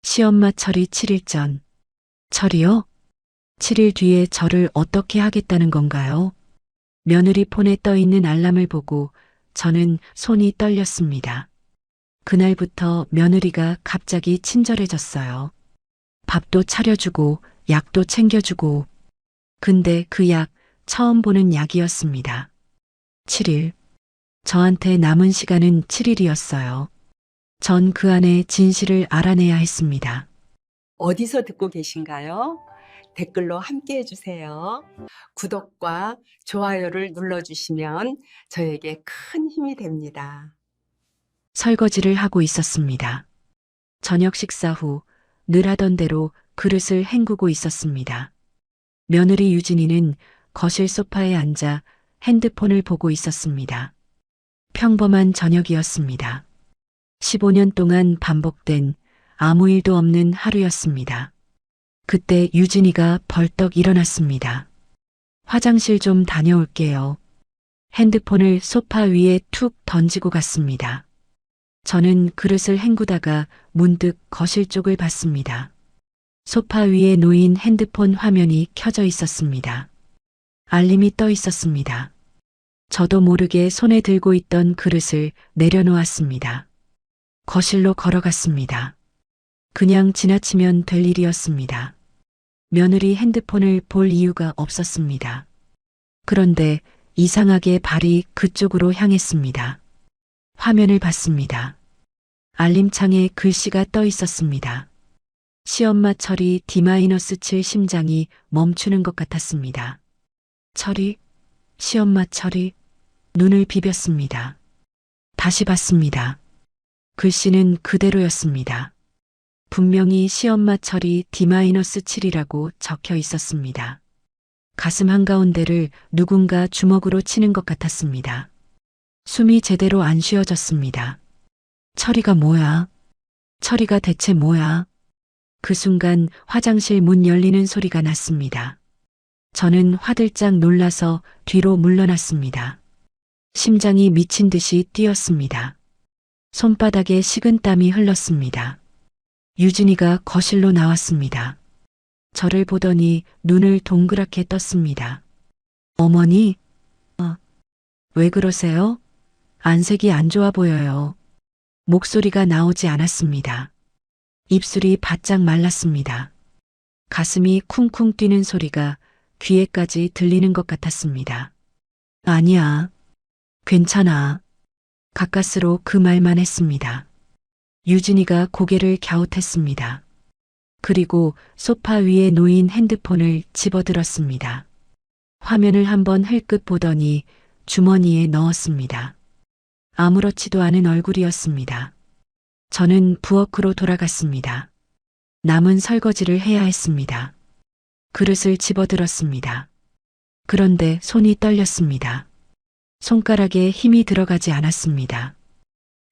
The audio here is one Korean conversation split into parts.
시엄마 철이 7일 전. 철이요? 7일 뒤에 저를 어떻게 하겠다는 건가요? 며느리 폰에 떠 있는 알람을 보고 저는 손이 떨렸습니다. 그날부터 며느리가 갑자기 친절해졌어요. 밥도 차려주고 약도 챙겨주고. 근데 그 약 처음 보는 약이었습니다. 7일. 저한테 남은 시간은 7일이었어요. 전 그 안에 진실을 알아내야 했습니다. 어디서 듣고 계신가요? 댓글로 함께 해주세요. 구독과 좋아요를 눌러주시면 저에게 큰 힘이 됩니다. 설거지를 하고 있었습니다. 저녁 식사 후 늘 하던 대로 그릇을 헹구고 있었습니다. 며느리 유진이는 거실 소파에 앉아 핸드폰을 보고 있었습니다. 평범한 저녁이었습니다. 15년 동안 반복된 아무 일도 없는 하루였습니다. 그때 유진이가 벌떡 일어났습니다. 화장실 좀 다녀올게요. 핸드폰을 소파 위에 툭 던지고 갔습니다. 저는 그릇을 헹구다가 문득 거실 쪽을 봤습니다. 소파 위에 놓인 핸드폰 화면이 켜져 있었습니다. 알림이 떠 있었습니다. 저도 모르게 손에 들고 있던 그릇을 내려놓았습니다. 거실로 걸어갔습니다. 그냥 지나치면 될 일이었습니다. 며느리 핸드폰을 볼 이유가 없었습니다. 그런데 이상하게 발이 그쪽으로 향했습니다. 화면을 봤습니다. 알림창에 글씨가 떠 있었습니다. 시엄마 철이 D-7 심장이 멈추는 것 같았습니다. 철이, 시엄마 철이, 눈을 비볐습니다. 다시 봤습니다. 글씨는 그대로였습니다. 분명히 시엄마 철이 D-7이라고 적혀 있었습니다. 가슴 한가운데를 누군가 주먹으로 치는 것 같았습니다. 숨이 제대로 안 쉬어졌습니다. 철이가 뭐야? 철이가 대체 뭐야? 그 순간 화장실 문 열리는 소리가 났습니다. 저는 화들짝 놀라서 뒤로 물러났습니다. 심장이 미친 듯이 뛰었습니다. 손바닥에 식은땀이 흘렀습니다. 유진이가 거실로 나왔습니다. 저를 보더니 눈을 동그랗게 떴습니다. 어머니? 왜 그러세요? 안색이 안 좋아 보여요. 목소리가 나오지 않았습니다. 입술이 바짝 말랐습니다. 가슴이 쿵쿵 뛰는 소리가 귀에까지 들리는 것 같았습니다. 아니야. 괜찮아. 가까스로 그 말만 했습니다. 유진이가 고개를 갸웃했습니다. 그리고 소파 위에 놓인 핸드폰을 집어들었습니다. 화면을 한번 흘끗 보더니 주머니에 넣었습니다. 아무렇지도 않은 얼굴이었습니다. 저는 부엌으로 돌아갔습니다. 남은 설거지를 해야 했습니다. 그릇을 집어들었습니다. 그런데 손이 떨렸습니다. 손가락에 힘이 들어가지 않았습니다.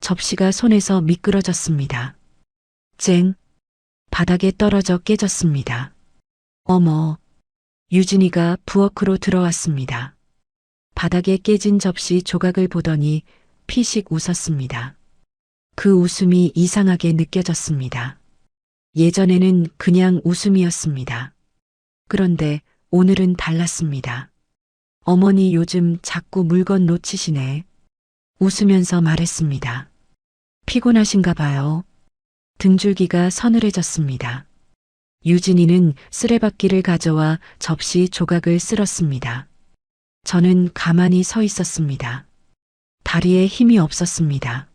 접시가 손에서 미끄러졌습니다. 쨍! 바닥에 떨어져 깨졌습니다. 어머! 유진이가 부엌으로 들어왔습니다. 바닥에 깨진 접시 조각을 보더니 피식 웃었습니다. 그 웃음이 이상하게 느껴졌습니다. 예전에는 그냥 웃음이었습니다. 그런데 오늘은 달랐습니다. 어머니 요즘 자꾸 물건 놓치시네. 웃으면서 말했습니다. 피곤하신가 봐요. 등줄기가 서늘해졌습니다. 유진이는 쓰레받기를 가져와 접시 조각을 쓸었습니다. 저는 가만히 서 있었습니다. 다리에 힘이 없었습니다.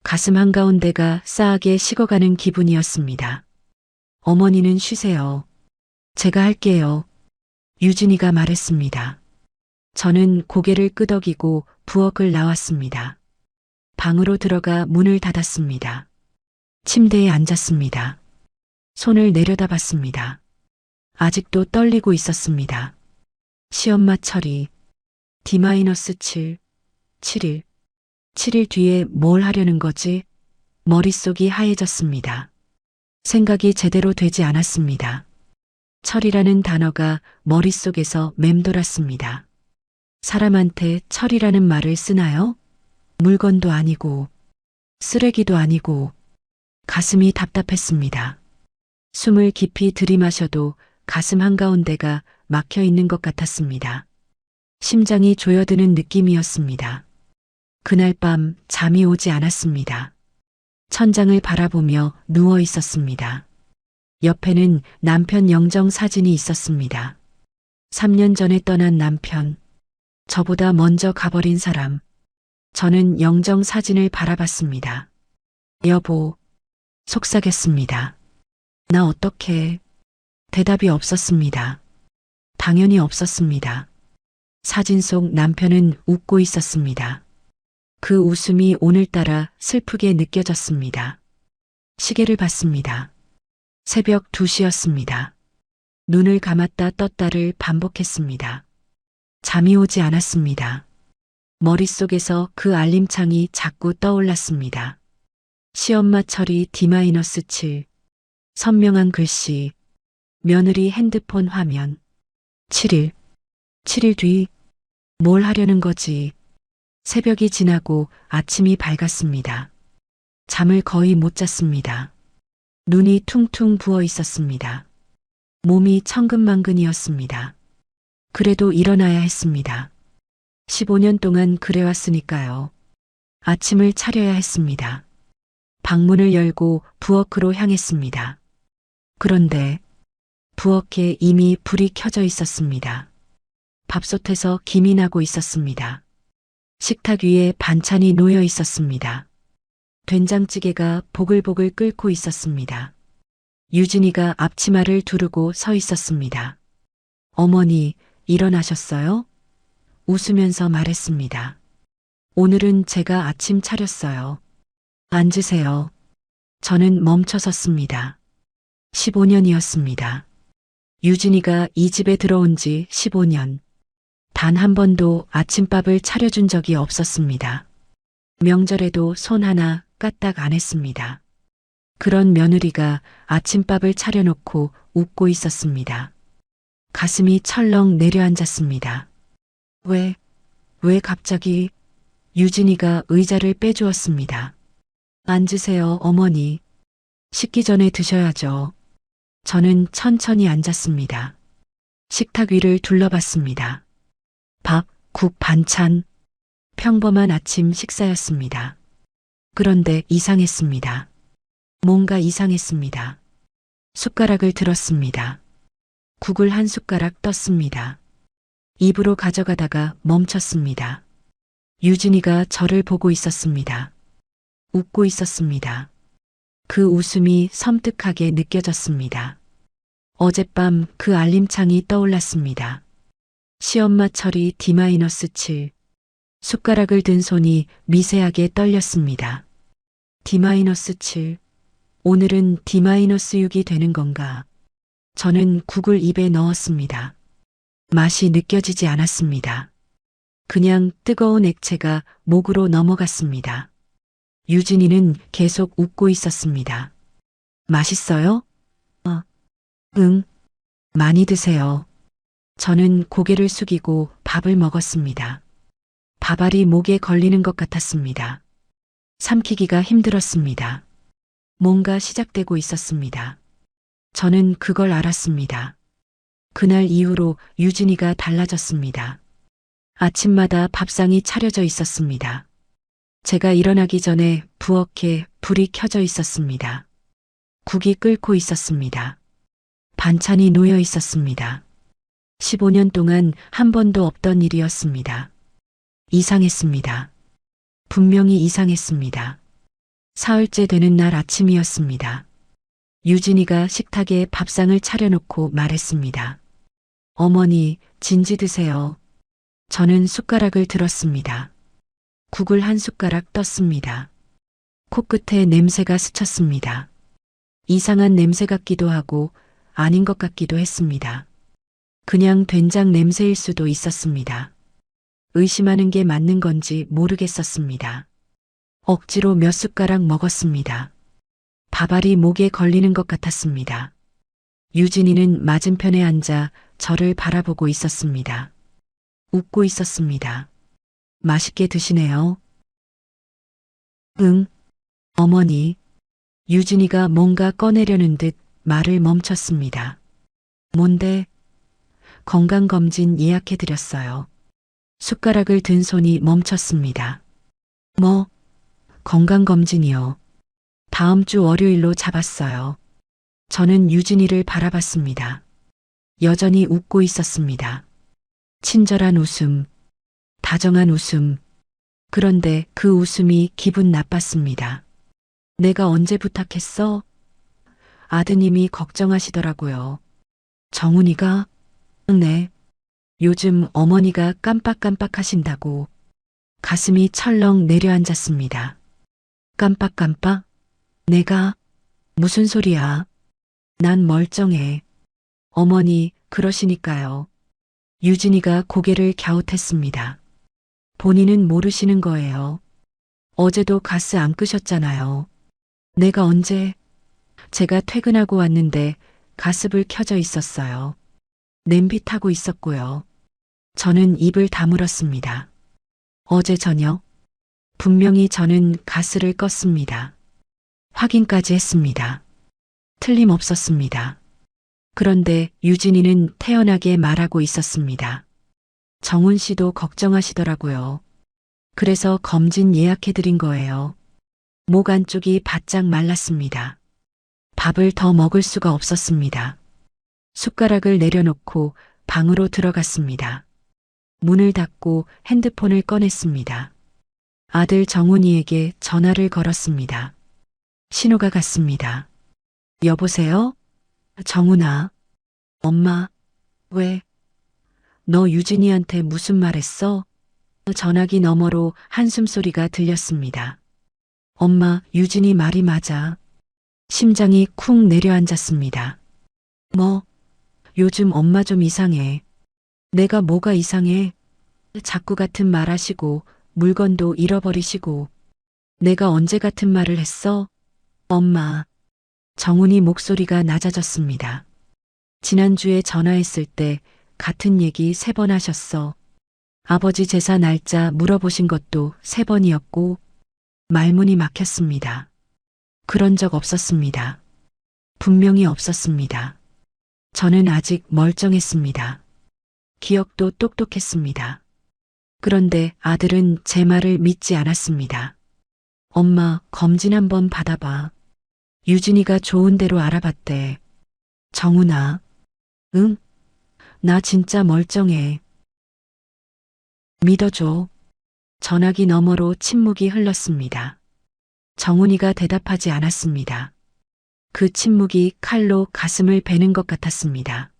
가슴 한가운데가 싸하게 식어가는 기분이었습니다. 어머니는 쉬세요. 제가 할게요. 유진이가 말했습니다. 저는 고개를 끄덕이고 부엌을 나왔습니다. 방으로 들어가 문을 닫았습니다. 침대에 앉았습니다. 손을 내려다봤습니다. 아직도 떨리고 있었습니다. 시엄마 철이 D-7, 7일. 7일 뒤에 뭘 하려는 거지? 머릿속이 하얘졌습니다. 생각이 제대로 되지 않았습니다. 철이라는 단어가 머릿속에서 맴돌았습니다. 사람한테 철이라는 말을 쓰나요? 물건도 아니고, 쓰레기도 아니고, 가슴이 답답했습니다. 숨을 깊이 들이마셔도 가슴 한가운데가 막혀 있는 것 같았습니다. 심장이 조여드는 느낌이었습니다. 그날 밤 잠이 오지 않았습니다. 천장을 바라보며 누워 있었습니다. 옆에는 남편 영정 사진이 있었습니다. 3년 전에 떠난 남편, 저보다 먼저 가버린 사람. 저는 영정 사진을 바라봤습니다. 여보, 속삭였습니다. 나 어떡해? 대답이 없었습니다. 당연히 없었습니다. 사진 속 남편은 웃고 있었습니다. 그 웃음이 오늘따라 슬프게 느껴졌습니다. 시계를 봤습니다. 새벽 2시였습니다. 눈을 감았다 떴다를 반복했습니다. 잠이 오지 않았습니다. 머릿속에서 그 알림창이 자꾸 떠올랐습니다. 시엄마 처리 D-7, 선명한 글씨, 며느리 핸드폰 화면. 7일, 7일 뒤, 뭘 하려는 거지? 새벽이 지나고 아침이 밝았습니다. 잠을 거의 못 잤습니다. 눈이 퉁퉁 부어 있었습니다. 몸이 천근만근이었습니다. 그래도 일어나야 했습니다. 15년 동안 그래왔으니까요. 아침을 차려야 했습니다. 방문을 열고 부엌으로 향했습니다. 그런데 부엌에 이미 불이 켜져 있었습니다. 밥솥에서 김이 나고 있었습니다. 식탁 위에 반찬이 놓여 있었습니다. 된장찌개가 보글보글 끓고 있었습니다. 유진이가 앞치마를 두르고 서 있었습니다. 어머니, 일어나셨어요? 웃으면서 말했습니다. 오늘은 제가 아침 차렸어요. 앉으세요. 저는 멈춰 섰습니다. 15년이었습니다. 유진이가 이 집에 들어온 지 15년. 단 한 번도 아침밥을 차려준 적이 없었습니다. 명절에도 손 하나 까딱 안 했습니다. 그런 며느리가 아침밥을 차려놓고 웃고 있었습니다. 가슴이 철렁 내려앉았습니다. 왜 갑자기? 유진이가 의자를 빼주었습니다. 앉으세요, 어머니. 식기 전에 드셔야죠. 저는 천천히 앉았습니다. 식탁 위를 둘러봤습니다. 밥, 국, 반찬. 평범한 아침 식사였습니다. 그런데 이상했습니다. 뭔가 이상했습니다. 숟가락을 들었습니다. 국을 한 숟가락 떴습니다. 입으로 가져가다가 멈췄습니다. 유진이가 저를 보고 있었습니다. 웃고 있었습니다. 그 웃음이 섬뜩하게 느껴졌습니다. 어젯밤 그 알림창이 떠올랐습니다. 시엄마 처리 D-7. 숟가락을 든 손이 미세하게 떨렸습니다. D-7. 오늘은 D-6이 되는 건가? 저는 국을 입에 넣었습니다. 맛이 느껴지지 않았습니다. 그냥 뜨거운 액체가 목으로 넘어갔습니다. 유진이는 계속 웃고 있었습니다. 맛있어요? 응. 많이 드세요. 저는 고개를 숙이고 밥을 먹었습니다. 밥알이 목에 걸리는 것 같았습니다. 삼키기가 힘들었습니다. 뭔가 시작되고 있었습니다. 저는 그걸 알았습니다. 그날 이후로 유진이가 달라졌습니다. 아침마다 밥상이 차려져 있었습니다. 제가 일어나기 전에 부엌에 불이 켜져 있었습니다. 국이 끓고 있었습니다. 반찬이 놓여 있었습니다. 15년 동안 한 번도 없던 일이었습니다. 이상했습니다. 분명히 이상했습니다. 사흘째 되는 날 아침이었습니다. 유진이가 식탁에 밥상을 차려놓고 말했습니다. 어머니, 진지 드세요. 저는 숟가락을 들었습니다. 국을 한 숟가락 떴습니다. 코끝에 냄새가 스쳤습니다. 이상한 냄새 같기도 하고 아닌 것 같기도 했습니다. 그냥 된장 냄새일 수도 있었습니다. 의심하는 게 맞는 건지 모르겠었습니다. 억지로 몇 숟가락 먹었습니다. 밥알이 목에 걸리는 것 같았습니다. 유진이는 맞은편에 앉아 저를 바라보고 있었습니다. 웃고 있었습니다. 맛있게 드시네요. 응, 어머니. 유진이가 뭔가 꺼내려는 듯 말을 멈췄습니다. 뭔데? 건강검진 예약해드렸어요. 숟가락을 든 손이 멈췄습니다. 뭐? 건강검진이요. 다음 주 월요일로 잡았어요. 저는 유진이를 바라봤습니다. 여전히 웃고 있었습니다. 친절한 웃음, 다정한 웃음. 그런데 그 웃음이 기분 나빴습니다. 내가 언제 부탁했어? 아드님이 걱정하시더라고요. 정훈이가? 네. 요즘 어머니가 깜빡깜빡 하신다고. 가슴이 철렁 내려앉았습니다. 깜빡깜빡? 내가? 무슨 소리야? 난 멀쩡해. 어머니, 그러시니까요. 유진이가 고개를 갸웃했습니다. 본인은 모르시는 거예요. 어제도 가스 안 끄셨잖아요. 내가 언제? 제가 퇴근하고 왔는데 가스불 켜져 있었어요. 냄비 타고 있었고요. 저는 입을 다물었습니다. 어제 저녁? 분명히 저는 가스를 껐습니다. 확인까지 했습니다. 틀림없었습니다. 그런데 유진이는 태연하게 말하고 있었습니다. 정훈 씨도 걱정하시더라고요. 그래서 검진 예약해드린 거예요. 목 안쪽이 바짝 말랐습니다. 밥을 더 먹을 수가 없었습니다. 숟가락을 내려놓고 방으로 들어갔습니다. 문을 닫고 핸드폰을 꺼냈습니다. 아들 정훈이에게 전화를 걸었습니다. 신호가 갔습니다. 여보세요? 정훈아. 엄마. 왜? 너 유진이한테 무슨 말 했어? 전화기 너머로 한숨소리가 들렸습니다. 엄마, 유진이 말이 맞아. 심장이 쿵 내려앉았습니다. 뭐? 요즘 엄마 좀 이상해. 내가 뭐가 이상해? 자꾸 같은 말 하시고 물건도 잃어버리시고. 내가 언제 같은 말을 했어? 엄마. 정훈이 목소리가 낮아졌습니다. 지난주에 전화했을 때 같은 얘기 3번 하셨어. 아버지 제사 날짜 물어보신 것도 3번이었고 말문이 막혔습니다. 그런 적 없었습니다. 분명히 없었습니다. 저는 아직 멀쩡했습니다. 기억도 똑똑했습니다. 그런데 아들은 제 말을 믿지 않았습니다. 엄마, 검진 한번 받아봐. 유진이가 좋은 대로 알아봤대. 정훈아. 응? 나 진짜 멀쩡해. 믿어줘. 전화기 너머로 침묵이 흘렀습니다. 정훈이가 대답하지 않았습니다. 그 침묵이 칼로 가슴을 베는 것 같았습니다.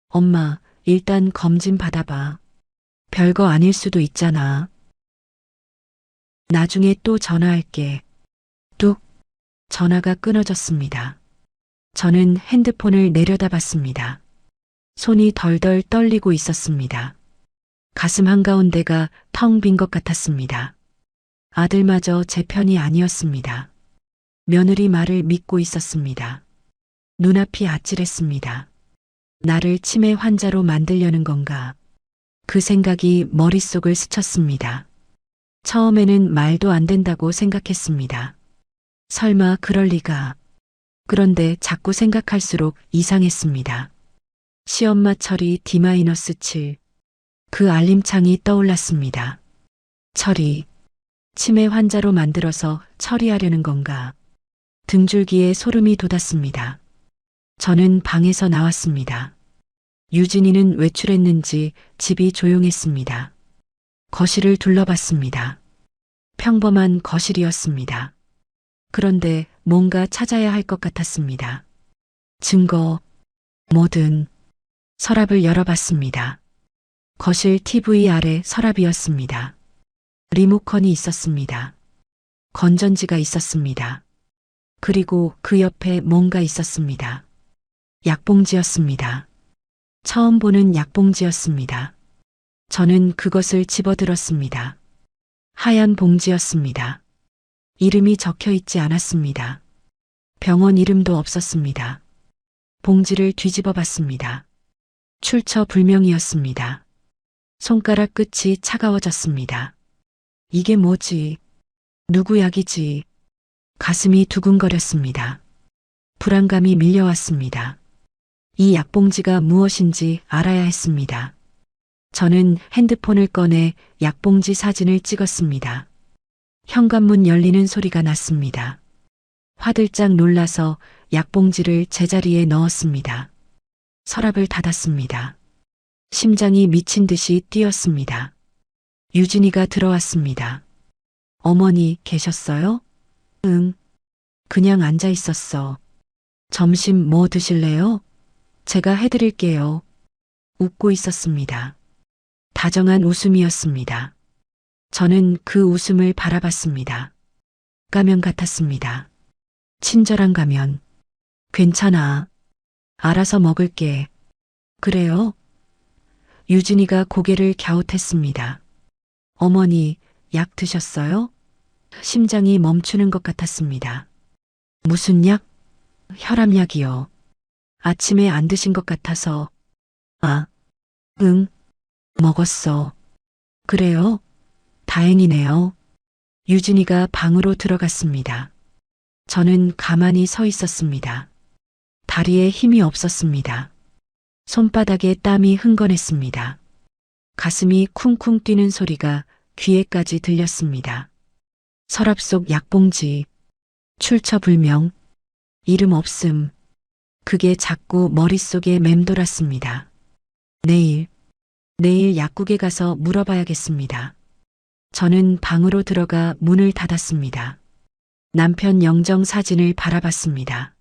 엄마, 일단 검진 받아봐. 별거 아닐 수도 있잖아. 나중에 또 전화할게. 뚝. 전화가 끊어졌습니다. 저는 핸드폰을 내려다봤습니다. 손이 덜덜 떨리고 있었습니다. 가슴 한가운데가 텅 빈 것 같았습니다. 아들마저 제 편이 아니었습니다. 며느리 말을 믿고 있었습니다. 눈앞이 아찔했습니다. 나를 치매 환자로 만들려는 건가? 그 생각이 머릿속을 스쳤습니다. 처음에는 말도 안 된다고 생각했습니다. 설마 그럴 리가. 그런데 자꾸 생각할수록 이상했습니다. 시엄마 철이 D-7. 그 알림창이 떠올랐습니다. 철이. 치매 환자로 만들어서 처리하려는 건가. 등줄기에 소름이 돋았습니다. 저는 방에서 나왔습니다. 유진이는 외출했는지 집이 조용했습니다. 거실을 둘러봤습니다. 평범한 거실이었습니다. 그런데 뭔가 찾아야 할 것 같았습니다. 증거, 뭐든. 서랍을 열어봤습니다. 거실 TV 아래 서랍이었습니다. 리모컨이 있었습니다. 건전지가 있었습니다. 그리고 그 옆에 뭔가 있었습니다. 약봉지였습니다. 처음 보는 약봉지였습니다. 저는 그것을 집어들었습니다. 하얀 봉지였습니다. 이름이 적혀 있지 않았습니다. 병원 이름도 없었습니다. 봉지를 뒤집어 봤습니다. 출처불명이었습니다. 손가락 끝이 차가워졌습니다. 이게 뭐지? 누구 약이지? 가슴이 두근거렸습니다. 불안감이 밀려왔습니다. 이 약봉지가 무엇인지 알아야 했습니다. 저는 핸드폰을 꺼내 약봉지 사진을 찍었습니다. 현관문 열리는 소리가 났습니다. 화들짝 놀라서 약봉지를 제자리에 넣었습니다. 서랍을 닫았습니다. 심장이 미친 듯이 뛰었습니다. 유진이가 들어왔습니다. 어머니 계셨어요? 응. 그냥 앉아 있었어. 점심 뭐 드실래요? 제가 해드릴게요. 웃고 있었습니다. 다정한 웃음이었습니다. 저는 그 웃음을 바라봤습니다. 가면 같았습니다. 친절한 가면. 괜찮아. 알아서 먹을게. 그래요? 유진이가 고개를 갸웃했습니다. 어머니, 약 드셨어요? 심장이 멈추는 것 같았습니다. 무슨 약? 혈압약이요. 아침에 안 드신 것 같아서. 아, 응, 먹었어. 그래요? 다행이네요. 유진이가 방으로 들어갔습니다. 저는 가만히 서 있었습니다. 다리에 힘이 없었습니다. 손바닥에 땀이 흥건했습니다. 가슴이 쿵쿵 뛰는 소리가 귀에까지 들렸습니다. 서랍 속 약봉지, 출처불명, 이름 없음. 그게 자꾸 머릿속에 맴돌았습니다. 내일 약국에 가서 물어봐야겠습니다. 저는 방으로 들어가 문을 닫았습니다. 남편 영정 사진을 바라봤습니다.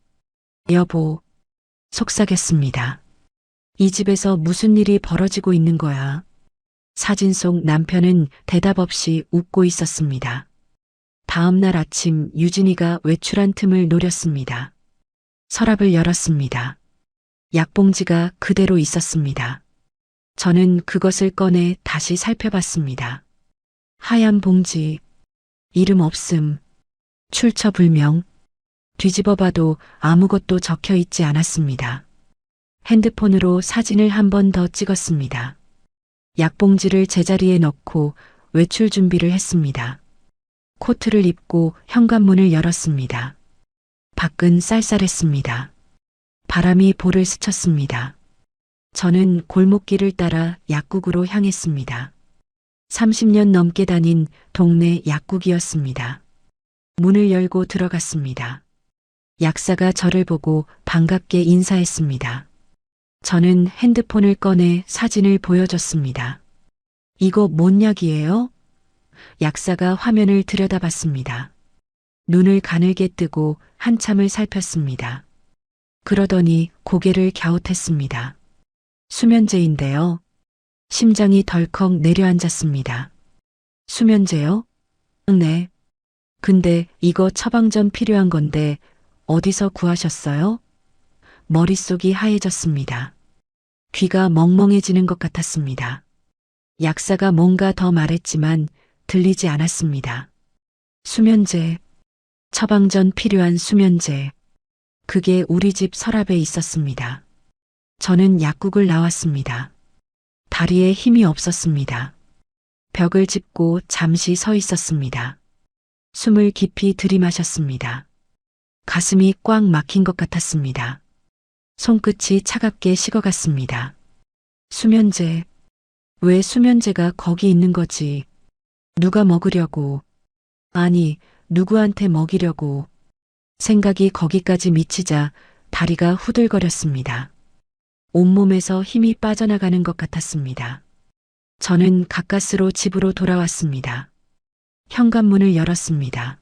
여보, 속삭였습니다. 이 집에서 무슨 일이 벌어지고 있는 거야? 사진 속 남편은 대답 없이 웃고 있었습니다. 다음 날 아침 유진이가 외출한 틈을 노렸습니다. 서랍을 열었습니다. 약봉지가 그대로 있었습니다. 저는 그것을 꺼내 다시 살펴봤습니다. 하얀 봉지, 이름 없음, 출처불명. 뒤집어봐도 아무것도 적혀 있지 않았습니다. 핸드폰으로 사진을 한 번 더 찍었습니다. 약봉지를 제자리에 넣고 외출 준비를 했습니다. 코트를 입고 현관문을 열었습니다. 밖은 쌀쌀했습니다. 바람이 볼을 스쳤습니다. 저는 골목길을 따라 약국으로 향했습니다. 30년 넘게 다닌 동네 약국이었습니다. 문을 열고 들어갔습니다. 약사가 저를 보고 반갑게 인사했습니다. 저는 핸드폰을 꺼내 사진을 보여줬습니다. 이거 뭔 약이에요? 약사가 화면을 들여다봤습니다. 눈을 가늘게 뜨고 한참을 살폈습니다. 그러더니 고개를 갸웃했습니다. 수면제인데요. 심장이 덜컥 내려앉았습니다. 수면제요? 네. 근데 이거 처방전 필요한 건데 어디서 구하셨어요? 머릿속이 하얘졌습니다. 귀가 멍멍해지는 것 같았습니다. 약사가 뭔가 더 말했지만 들리지 않았습니다. 수면제, 처방전 필요한 수면제. 그게 우리 집 서랍에 있었습니다. 저는 약국을 나왔습니다. 다리에 힘이 없었습니다. 벽을 짚고 잠시 서 있었습니다. 숨을 깊이 들이마셨습니다. 가슴이 꽉 막힌 것 같았습니다. 손끝이 차갑게 식어갔습니다. 수면제. 왜 수면제가 거기 있는 거지? 누가 먹으려고? 아니, 누구한테 먹이려고? 생각이 거기까지 미치자 다리가 후들거렸습니다. 온몸에서 힘이 빠져나가는 것 같았습니다. 저는 가까스로 집으로 돌아왔습니다. 현관문을 열었습니다.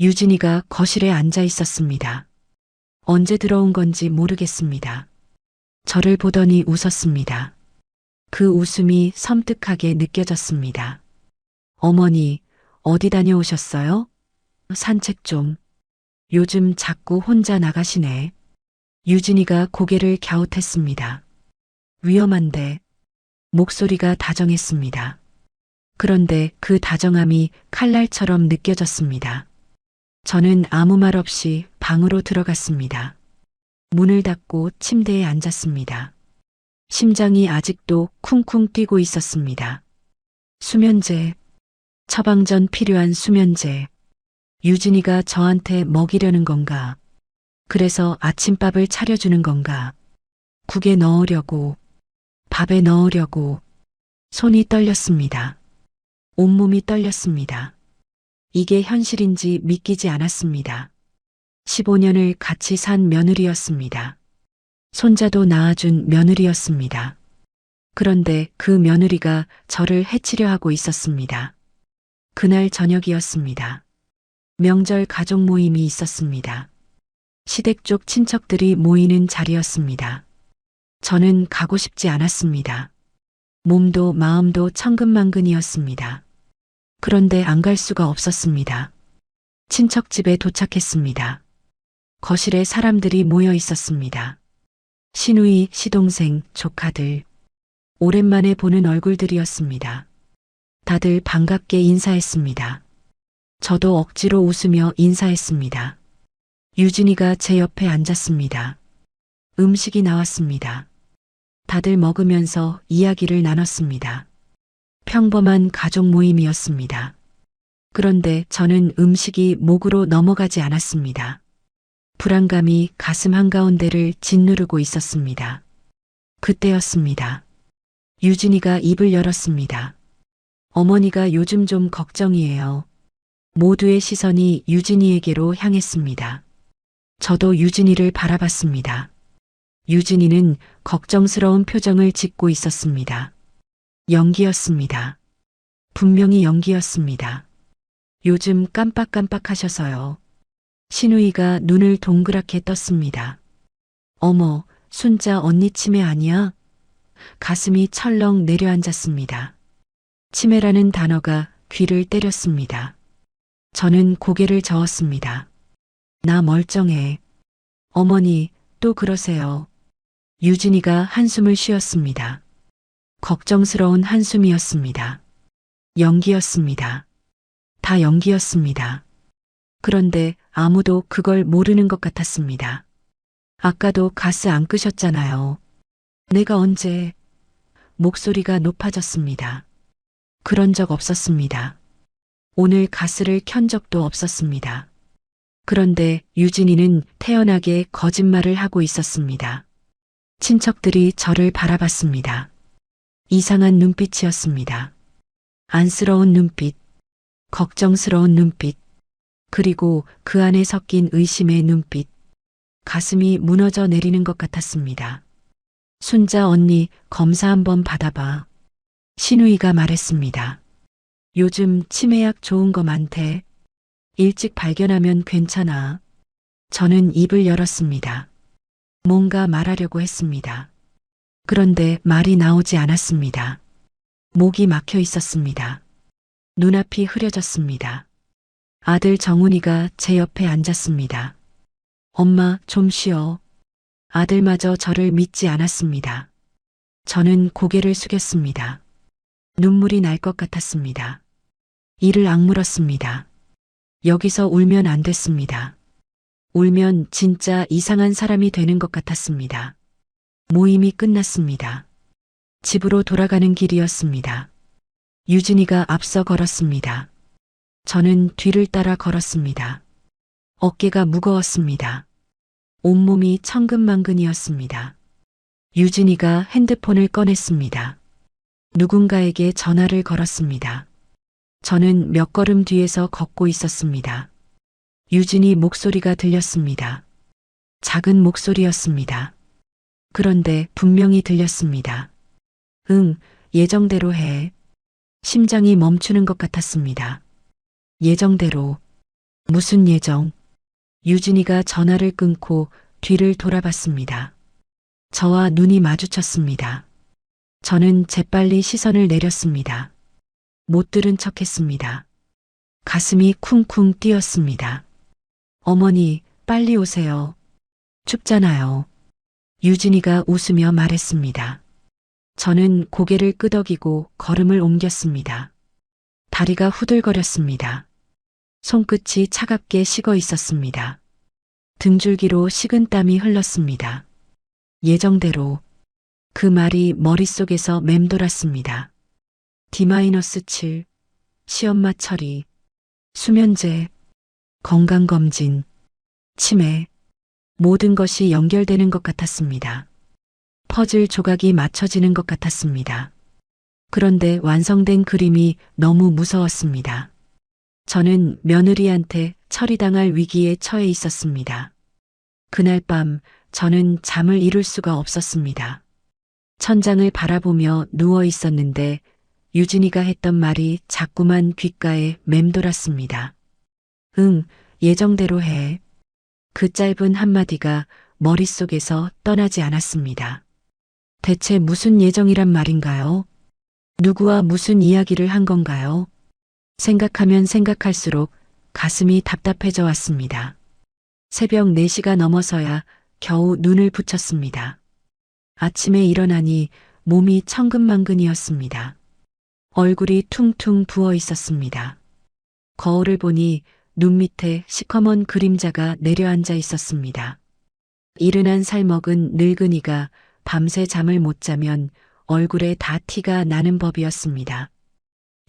유진이가 거실에 앉아 있었습니다. 언제 들어온 건지 모르겠습니다. 저를 보더니 웃었습니다. 그 웃음이 섬뜩하게 느껴졌습니다. 어머니, 어디 다녀오셨어요? 산책 좀. 요즘 자꾸 혼자 나가시네. 유진이가 고개를 갸웃했습니다. 위험한데. 목소리가 다정했습니다. 그런데 그 다정함이 칼날처럼 느껴졌습니다. 저는 아무 말 없이 방으로 들어갔습니다. 문을 닫고 침대에 앉았습니다. 심장이 아직도 쿵쿵 뛰고 있었습니다. 수면제, 처방전 필요한 수면제. 유진이가 저한테 먹이려는 건가? 그래서 아침밥을 차려주는 건가? 국에 넣으려고, 밥에 넣으려고 손이 떨렸습니다. 온몸이 떨렸습니다. 이게 현실인지 믿기지 않았습니다. 15년을 같이 산 며느리였습니다. 손자도 낳아준 며느리였습니다. 그런데 그 며느리가 저를 해치려 하고 있었습니다. 그날 저녁이었습니다. 명절 가족 모임이 있었습니다. 시댁 쪽 친척들이 모이는 자리였습니다. 저는 가고 싶지 않았습니다. 몸도 마음도 천근만근이었습니다. 그런데 안 갈 수가 없었습니다. 친척집에 도착했습니다. 거실에 사람들이 모여 있었습니다. 시누이, 시동생, 조카들. 오랜만에 보는 얼굴들이었습니다. 다들 반갑게 인사했습니다. 저도 억지로 웃으며 인사했습니다. 유진이가 제 옆에 앉았습니다. 음식이 나왔습니다. 다들 먹으면서 이야기를 나눴습니다. 평범한 가족 모임이었습니다. 그런데 저는 음식이 목으로 넘어가지 않았습니다. 불안감이 가슴 한가운데를 짓누르고 있었습니다. 그때였습니다. 유진이가 입을 열었습니다. 어머니가 요즘 좀 걱정이에요. 모두의 시선이 유진이에게로 향했습니다. 저도 유진이를 바라봤습니다. 유진이는 걱정스러운 표정을 짓고 있었습니다. 연기였습니다. 분명히 연기였습니다. 요즘 깜빡깜빡하셔서요. 시누이가 눈을 동그랗게 떴습니다. 어머, 순자 언니 치매 아니야? 가슴이 철렁 내려앉았습니다. 치매라는 단어가 귀를 때렸습니다. 저는 고개를 저었습니다. 나 멀쩡해. 어머니, 또 그러세요. 유진이가 한숨을 쉬었습니다. 걱정스러운 한숨이었습니다. 연기였습니다. 다 연기였습니다. 그런데 아무도 그걸 모르는 것 같았습니다. 아까도 가스 안 끄셨잖아요. 내가 언제? 목소리가 높아졌습니다. 그런 적 없었습니다. 오늘 가스를 켠 적도 없었습니다. 그런데 유진이는 태연하게 거짓말을 하고 있었습니다. 친척들이 저를 바라봤습니다. 이상한 눈빛이었습니다. 안쓰러운 눈빛, 걱정스러운 눈빛, 그리고 그 안에 섞인 의심의 눈빛, 가슴이 무너져 내리는 것 같았습니다. 순자 언니 검사 한번 받아봐. 시누이가 말했습니다. 요즘 치매약 좋은 거 많대. 일찍 발견하면 괜찮아. 저는 입을 열었습니다. 뭔가 말하려고 했습니다. 그런데 말이 나오지 않았습니다. 목이 막혀 있었습니다. 눈앞이 흐려졌습니다. 아들 정훈이가 제 옆에 앉았습니다. 엄마, 좀 쉬어. 아들마저 저를 믿지 않았습니다. 저는 고개를 숙였습니다. 눈물이 날 것 같았습니다. 이를 악물었습니다. 여기서 울면 안 됐습니다. 울면 진짜 이상한 사람이 되는 것 같았습니다. 모임이 끝났습니다. 집으로 돌아가는 길이었습니다. 유진이가 앞서 걸었습니다. 저는 뒤를 따라 걸었습니다. 어깨가 무거웠습니다. 온몸이 천근만근이었습니다. 유진이가 핸드폰을 꺼냈습니다. 누군가에게 전화를 걸었습니다. 저는 몇 걸음 뒤에서 걷고 있었습니다. 유진이 목소리가 들렸습니다. 작은 목소리였습니다. 그런데 분명히 들렸습니다. 응, 예정대로 해. 심장이 멈추는 것 같았습니다. 예정대로. 무슨 예정? 유진이가 전화를 끊고 뒤를 돌아봤습니다. 저와 눈이 마주쳤습니다. 저는 재빨리 시선을 내렸습니다. 못 들은 척했습니다. 가슴이 쿵쿵 뛰었습니다. 어머니, 빨리 오세요. 춥잖아요. 유진이가 웃으며 말했습니다. 저는 고개를 끄덕이고 걸음을 옮겼습니다. 다리가 후들거렸습니다. 손끝이 차갑게 식어 있었습니다. 등줄기로 식은땀이 흘렀습니다. 예정대로. 그 말이 머릿속에서 맴돌았습니다. D-7, 시엄마 처리, 수면제, 건강검진, 치매, 모든 것이 연결되는 것 같았습니다. 퍼즐 조각이 맞춰지는 것 같았습니다. 그런데 완성된 그림이 너무 무서웠습니다. 저는 며느리한테 처리당할 위기에 처해 있었습니다. 그날 밤 저는 잠을 이룰 수가 없었습니다. 천장을 바라보며 누워 있었는데 유진이가 했던 말이 자꾸만 귓가에 맴돌았습니다. 응, 예정대로 해. 그 짧은 한마디가 머릿속에서 떠나지 않았습니다. 대체 무슨 예정이란 말인가요? 누구와 무슨 이야기를 한 건가요? 생각하면 생각할수록 가슴이 답답해져 왔습니다. 새벽 4시가 넘어서야 겨우 눈을 붙였습니다. 아침에 일어나니 몸이 천근만근이었습니다. 얼굴이 퉁퉁 부어 있었습니다. 거울을 보니 눈 밑에 시커먼 그림자가 내려앉아 있었습니다. 이른한 살먹은 늙은이가 밤새 잠을 못 자면 얼굴에 다 티가 나는 법이었습니다.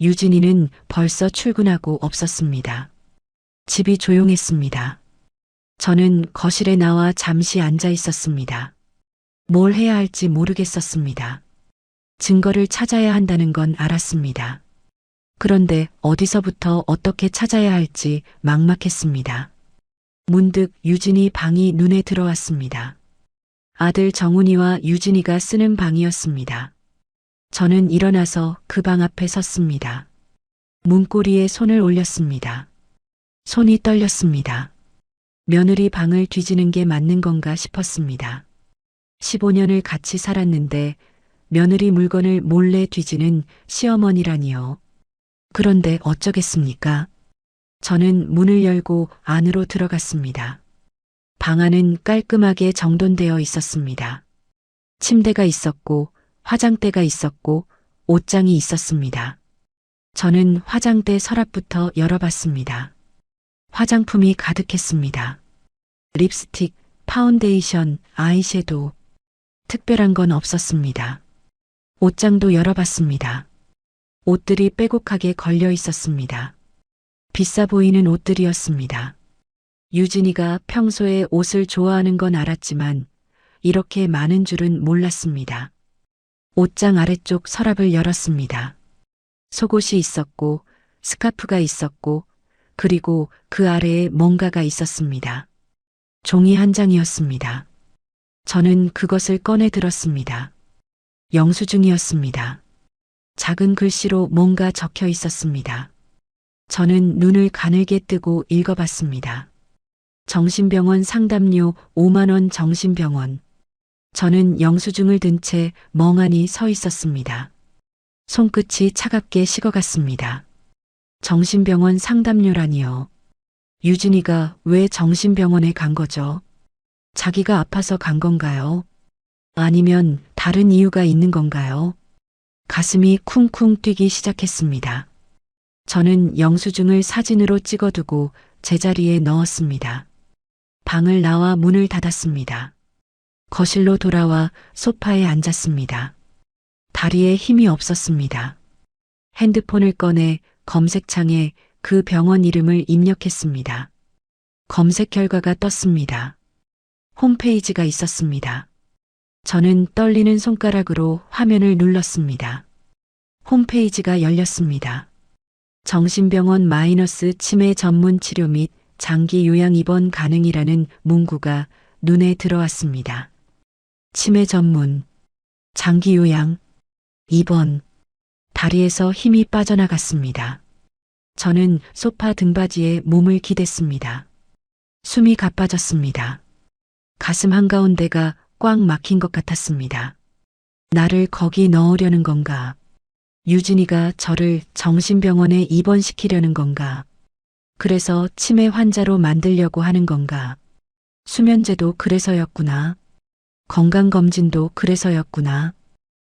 유진이는 벌써 출근하고 없었습니다. 집이 조용했습니다. 저는 거실에 나와 잠시 앉아 있었습니다. 뭘 해야 할지 모르겠었습니다. 증거를 찾아야 한다는 건 알았습니다. 그런데 어디서부터 어떻게 찾아야 할지 막막했습니다. 문득 유진이 방이 눈에 들어왔습니다. 아들 정훈이와 유진이가 쓰는 방이었습니다. 저는 일어나서 그 방 앞에 섰습니다. 문고리에 손을 올렸습니다. 손이 떨렸습니다. 며느리 방을 뒤지는 게 맞는 건가 싶었습니다. 15년을 같이 살았는데 며느리 물건을 몰래 뒤지는 시어머니라니요. 그런데 어쩌겠습니까? 저는 문을 열고 안으로 들어갔습니다. 방 안은 깔끔하게 정돈되어 있었습니다. 침대가 있었고 화장대가 있었고 옷장이 있었습니다. 저는 화장대 서랍부터 열어봤습니다. 화장품이 가득했습니다. 립스틱, 파운데이션, 아이섀도우. 특별한 건 없었습니다. 옷장도 열어봤습니다. 옷들이 빼곡하게 걸려 있었습니다. 비싸 보이는 옷들이었습니다. 유진이가 평소에 옷을 좋아하는 건 알았지만 이렇게 많은 줄은 몰랐습니다. 옷장 아래쪽 서랍을 열었습니다. 속옷이 있었고 스카프가 있었고 그리고 그 아래에 뭔가가 있었습니다. 종이 한 장이었습니다. 저는 그것을 꺼내 들었습니다. 영수증이었습니다. 작은 글씨로 뭔가 적혀 있었습니다. 저는 눈을 가늘게 뜨고 읽어봤습니다. 정신병원 상담료 5만 원 정신병원. 저는 영수증을 든 채 멍하니 서 있었습니다. 손끝이 차갑게 식어갔습니다. 정신병원 상담료라니요. 유진이가 왜 정신병원에 간 거죠? 자기가 아파서 간 건가요? 아니면 다른 이유가 있는 건가요? 가슴이 쿵쿵 뛰기 시작했습니다. 저는 영수증을 사진으로 찍어두고 제자리에 넣었습니다. 방을 나와 문을 닫았습니다. 거실로 돌아와 소파에 앉았습니다. 다리에 힘이 없었습니다. 핸드폰을 꺼내 검색창에 그 병원 이름을 입력했습니다. 검색 결과가 떴습니다. 홈페이지가 있었습니다. 저는 떨리는 손가락으로 화면을 눌렀습니다. 홈페이지가 열렸습니다. 정신병원 마이너스 치매 전문 치료 및 장기 요양 입원 가능이라는 문구가 눈에 들어왔습니다. 치매 전문, 장기 요양, 입원, 다리에서 힘이 빠져나갔습니다. 저는 소파 등받이에 몸을 기댔습니다. 숨이 가빠졌습니다. 가슴 한가운데가 꽉 막힌 것 같았습니다. 나를 거기 넣으려는 건가? 유진이가 저를 정신병원에 입원시키려는 건가? 그래서 치매 환자로 만들려고 하는 건가? 수면제도 그래서였구나. 건강검진도 그래서였구나.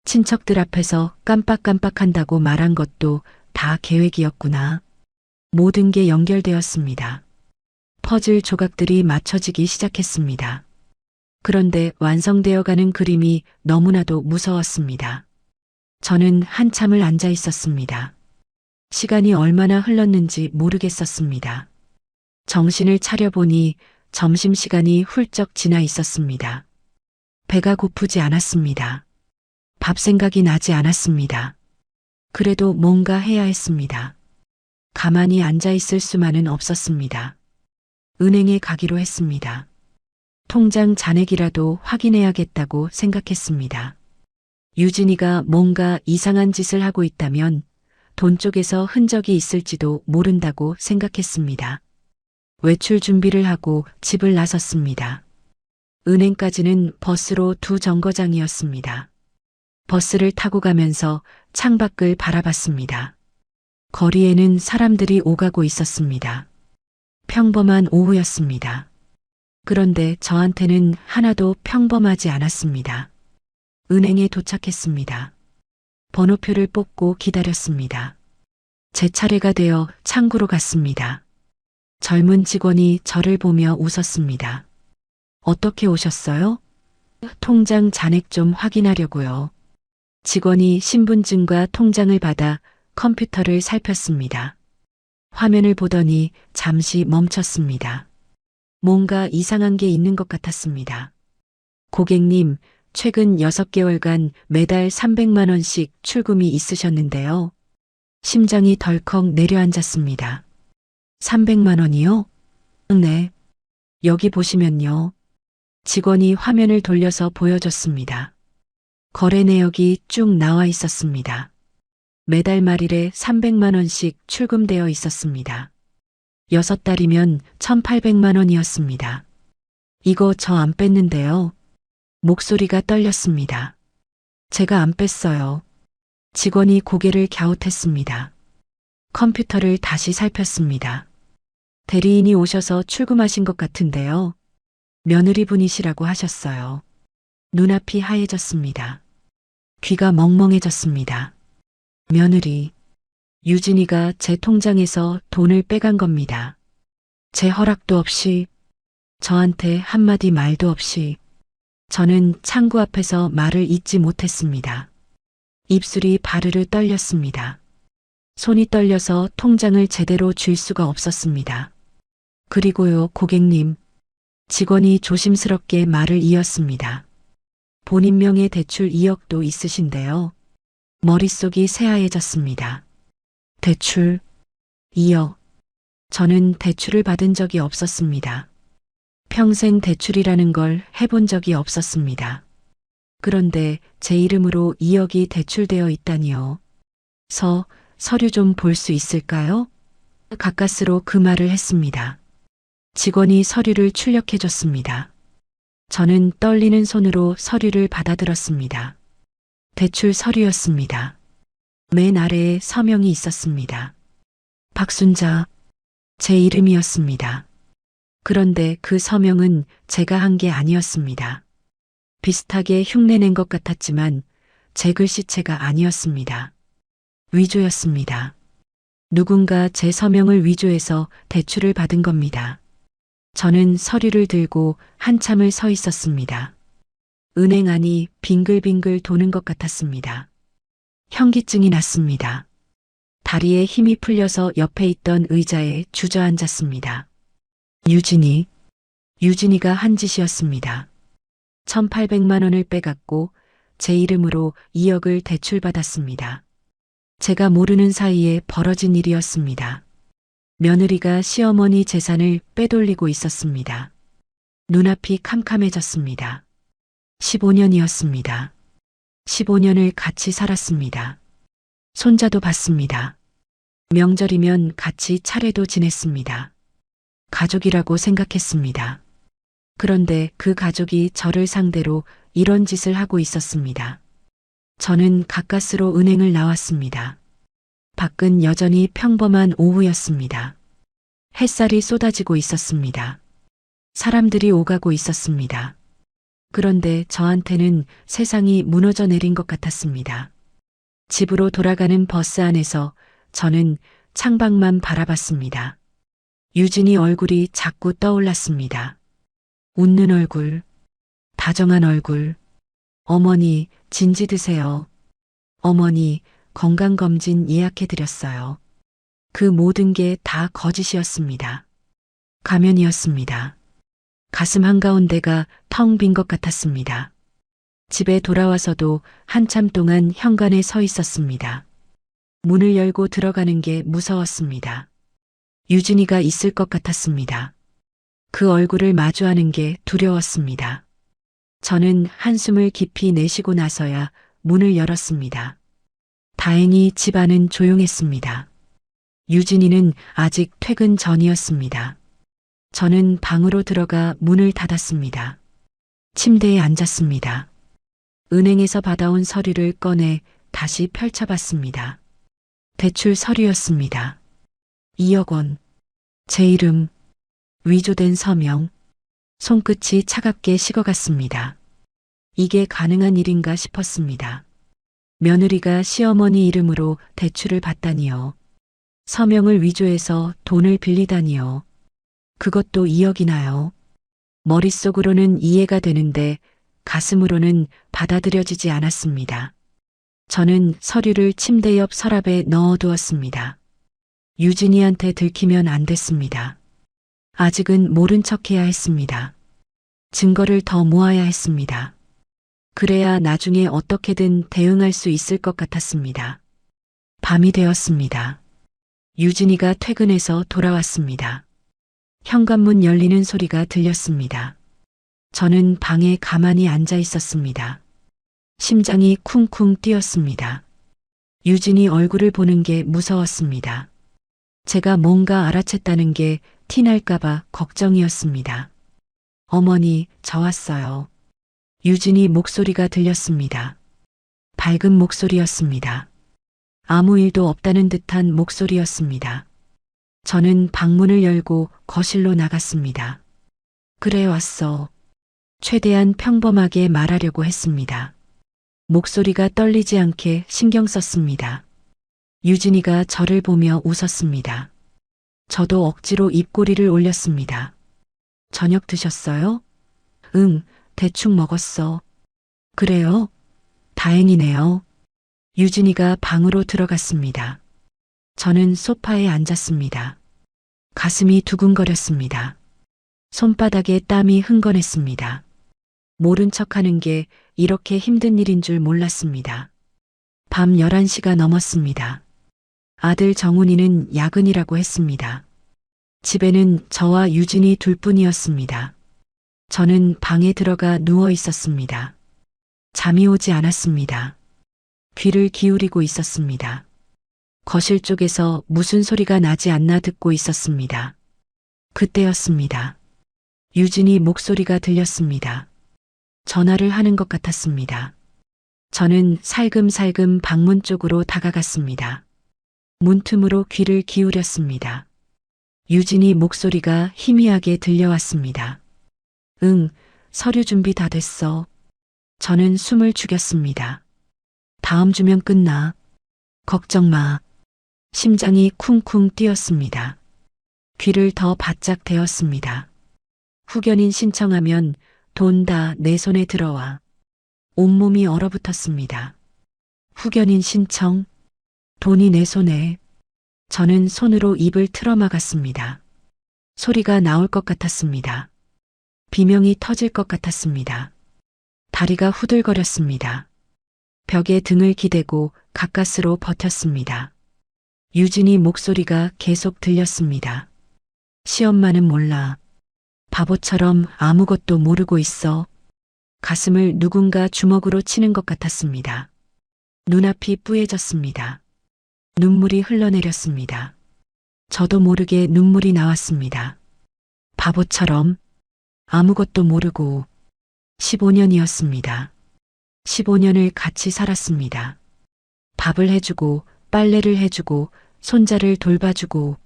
친척들 앞에서 깜빡깜빡한다고 말한 것도 다 계획이었구나. 모든 게 연결되었습니다. 퍼즐 조각들이 맞춰지기 시작했습니다. 그런데 완성되어가는 그림이 너무나도 무서웠습니다. 저는 한참을 앉아 있었습니다. 시간이 얼마나 흘렀는지 모르겠었습니다. 정신을 차려보니 점심시간이 훌쩍 지나 있었습니다. 배가 고프지 않았습니다. 밥 생각이 나지 않았습니다. 그래도 뭔가 해야 했습니다. 가만히 앉아 있을 수만은 없었습니다. 은행에 가기로 했습니다. 통장 잔액이라도 확인해야겠다고 생각했습니다. 유진이가 뭔가 이상한 짓을 하고 있다면 돈 쪽에서 흔적이 있을지도 모른다고 생각했습니다. 외출 준비를 하고 집을 나섰습니다. 은행까지는 버스로 2정거장이었습니다. 버스를 타고 가면서 창밖을 바라봤습니다. 거리에는 사람들이 오가고 있었습니다. 평범한 오후였습니다. 그런데 저한테는 하나도 평범하지 않았습니다. 은행에 도착했습니다. 번호표를 뽑고 기다렸습니다. 제 차례가 되어 창구로 갔습니다. 젊은 직원이 저를 보며 웃었습니다. 어떻게 오셨어요? 통장 잔액 좀 확인하려고요. 직원이 신분증과 통장을 받아 컴퓨터를 살폈습니다. 화면을 보더니 잠시 멈췄습니다. 뭔가 이상한 게 있는 것 같았습니다. 고객님, 최근 6개월간 매달 300만 원씩 출금이 있으셨는데요. 심장이 덜컥 내려앉았습니다. 300만 원이요? 네. 여기 보시면요. 직원이 화면을 돌려서 보여줬습니다. 거래 내역이 쭉 나와 있었습니다. 매달 말일에 300만 원씩 출금되어 있었습니다. 6달이면 1,800만 원이었습니다. 이거 저 안 뺐는데요. 목소리가 떨렸습니다. 제가 안 뺐어요. 직원이 고개를 갸웃했습니다. 컴퓨터를 다시 살폈습니다. 대리인이 오셔서 출금하신 것 같은데요. 며느리분이시라고 하셨어요. 눈앞이 하얘졌습니다. 귀가 멍멍해졌습니다. 며느리. 유진이가 제 통장에서 돈을 빼간 겁니다. 제 허락도 없이, 저한테 한마디 말도 없이. 저는 창구 앞에서 말을 잇지 못했습니다. 입술이 바르르 떨렸습니다. 손이 떨려서 통장을 제대로 쥘 수가 없었습니다. 그리고요, 고객님. 직원이 조심스럽게 말을 이었습니다. 본인 명의 대출 2억도 있으신데요. 머릿속이 새하얘졌습니다. 대출 2억. 저는 대출을 받은 적이 없었습니다. 평생 대출이라는 걸 해본 적이 없었습니다. 그런데 제 이름으로 2억이 대출되어 있다니요. 서류 좀 볼 수 있을까요? 가까스로 그 말을 했습니다. 직원이 서류를 출력해 줬습니다. 저는 떨리는 손으로 서류를 받아들었습니다. 대출 서류였습니다. 맨 아래에 서명이 있었습니다. 박순자, 제 이름이었습니다. 그런데 그 서명은 제가 한 게 아니었습니다. 비슷하게 흉내낸 것 같았지만 제 글씨체가 아니었습니다. 위조였습니다. 누군가 제 서명을 위조해서 대출을 받은 겁니다. 저는 서류를 들고 한참을 서 있었습니다. 은행 안이 빙글빙글 도는 것 같았습니다. 현기증이 났습니다. 다리에 힘이 풀려서 옆에 있던 의자에 주저앉았습니다. 유진이가 한 짓이었습니다. 1,800만 원을 빼갔고 제 이름으로 2억을 대출받았습니다. 제가 모르는 사이에 벌어진 일이었습니다. 며느리가 시어머니 재산을 빼돌리고 있었습니다. 눈앞이 캄캄해졌습니다. 15년이었습니다. 15년을 같이 살았습니다. 손자도 봤습니다. 명절이면 같이 차례도 지냈습니다. 가족이라고 생각했습니다. 그런데 그 가족이 저를 상대로 이런 짓을 하고 있었습니다. 저는 가까스로 은행을 나왔습니다. 밖은 여전히 평범한 오후였습니다. 햇살이 쏟아지고 있었습니다. 사람들이 오가고 있었습니다. 그런데 저한테는 세상이 무너져 내린 것 같았습니다. 집으로 돌아가는 버스 안에서 저는 창밖만 바라봤습니다. 유진이 얼굴이 자꾸 떠올랐습니다. 웃는 얼굴, 다정한 얼굴. 어머니, 진지 드세요. 어머니, 건강검진 예약해드렸어요. 그 모든 게 다 거짓이었습니다. 가면이었습니다. 가슴 한가운데가 텅 빈 것 같았습니다. 집에 돌아와서도 한참 동안 현관에 서 있었습니다. 문을 열고 들어가는 게 무서웠습니다. 유진이가 있을 것 같았습니다. 그 얼굴을 마주하는 게 두려웠습니다. 저는 한숨을 깊이 내쉬고 나서야 문을 열었습니다. 다행히 집 안은 조용했습니다. 유진이는 아직 퇴근 전이었습니다. 저는 방으로 들어가 문을 닫았습니다. 침대에 앉았습니다. 은행에서 받아온 서류를 꺼내 다시 펼쳐봤습니다. 대출 서류였습니다. 2억 원. 제 이름, 위조된 서명. 손끝이 차갑게 식어갔습니다. 이게 가능한 일인가 싶었습니다. 며느리가 시어머니 이름으로 대출을 받다니요. 서명을 위조해서 돈을 빌리다니요. 그것도 2억이나요. 머릿속으로는 이해가 되는데 가슴으로는 받아들여지지 않았습니다. 저는 서류를 침대 옆 서랍에 넣어두었습니다. 유진이한테 들키면 안 됐습니다. 아직은 모른 척해야 했습니다. 증거를 더 모아야 했습니다. 그래야 나중에 어떻게든 대응할 수 있을 것 같았습니다. 밤이 되었습니다. 유진이가 퇴근해서 돌아왔습니다. 현관문 열리는 소리가 들렸습니다. 저는 방에 가만히 앉아 있었습니다. 심장이 쿵쿵 뛰었습니다. 유진이 얼굴을 보는 게 무서웠습니다. 제가 뭔가 알아챘다는 게 티날까봐 걱정이었습니다. 어머니, 저 왔어요. 유진이 목소리가 들렸습니다. 밝은 목소리였습니다. 아무 일도 없다는 듯한 목소리였습니다. 저는 방문을 열고 거실로 나갔습니다. 그래 왔어. 최대한 평범하게 말하려고 했습니다. 목소리가 떨리지 않게 신경 썼습니다. 유진이가 저를 보며 웃었습니다. 저도 억지로 입꼬리를 올렸습니다. 저녁 드셨어요? 응, 대충 먹었어. 그래요? 다행이네요. 유진이가 방으로 들어갔습니다. 저는 소파에 앉았습니다. 가슴이 두근거렸습니다. 손바닥에 땀이 흥건했습니다. 모른 척하는 게 이렇게 힘든 일인 줄 몰랐습니다. 밤 11시가 넘었습니다. 아들 정훈이는 야근이라고 했습니다. 집에는 저와 유진이 둘뿐이었습니다. 저는 방에 들어가 누워 있었습니다. 잠이 오지 않았습니다. 귀를 기울이고 있었습니다. 거실 쪽에서 무슨 소리가 나지 않나 듣고 있었습니다. 그때였습니다. 유진이 목소리가 들렸습니다. 전화를 하는 것 같았습니다. 저는 살금살금 방문 쪽으로 다가갔습니다. 문틈으로 귀를 기울였습니다. 유진이 목소리가 희미하게 들려왔습니다. 응, 서류 준비 다 됐어. 저는 숨을 죽였습니다. 다음 주면 끝나. 걱정 마. 심장이 쿵쿵 뛰었습니다. 귀를 더 바짝 대었습니다. 후견인 신청하면 돈 다 내 손에 들어와. 온몸이 얼어붙었습니다. 후견인 신청? 돈이 내 손에. 저는 손으로 입을 틀어막았습니다. 소리가 나올 것 같았습니다. 비명이 터질 것 같았습니다. 다리가 후들거렸습니다. 벽에 등을 기대고 가까스로 버텼습니다. 유진이 목소리가 계속 들렸습니다. 시엄마는 몰라. 바보처럼 아무것도 모르고 있어. 가슴을 누군가 주먹으로 치는 것 같았습니다. 눈앞이 뿌얘졌습니다. 눈물이 흘러내렸습니다. 저도 모르게 눈물이 나왔습니다. 바보처럼 아무것도 모르고 15년이었습니다. 15년을 같이 살았습니다. 밥을 해주고 빨래를 해주고 손자를 돌봐주고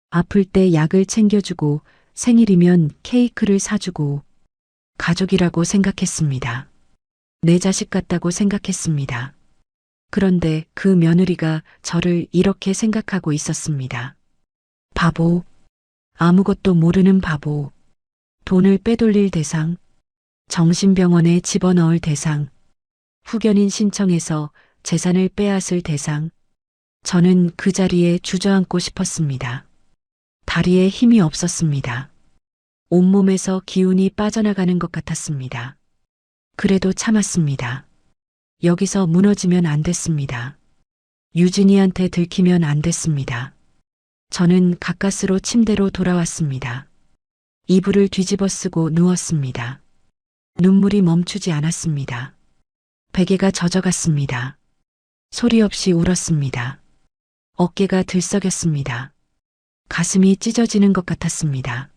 아플 때 약을 챙겨주고 생일이면 케이크를 사주고 가족이라고 생각했습니다. 내 자식 같다고 생각했습니다. 그런데 그 며느리가 저를 이렇게 생각하고 있었습니다. 바보, 아무것도 모르는 바보, 돈을 빼돌릴 대상, 정신병원에 집어넣을 대상, 후견인 신청해서 재산을 빼앗을 대상. 저는 그 자리에 주저앉고 싶었습니다. 다리에 힘이 없었습니다. 온몸에서 기운이 빠져나가는 것 같았습니다. 그래도 참았습니다. 여기서 무너지면 안 됐습니다. 유진이한테 들키면 안 됐습니다. 저는 가까스로 침대로 돌아왔습니다. 이불을 뒤집어 쓰고 누웠습니다. 눈물이 멈추지 않았습니다. 베개가 젖어갔습니다. 소리 없이 울었습니다. 어깨가 들썩였습니다. 가슴이 찢어지는 것 같았습니다.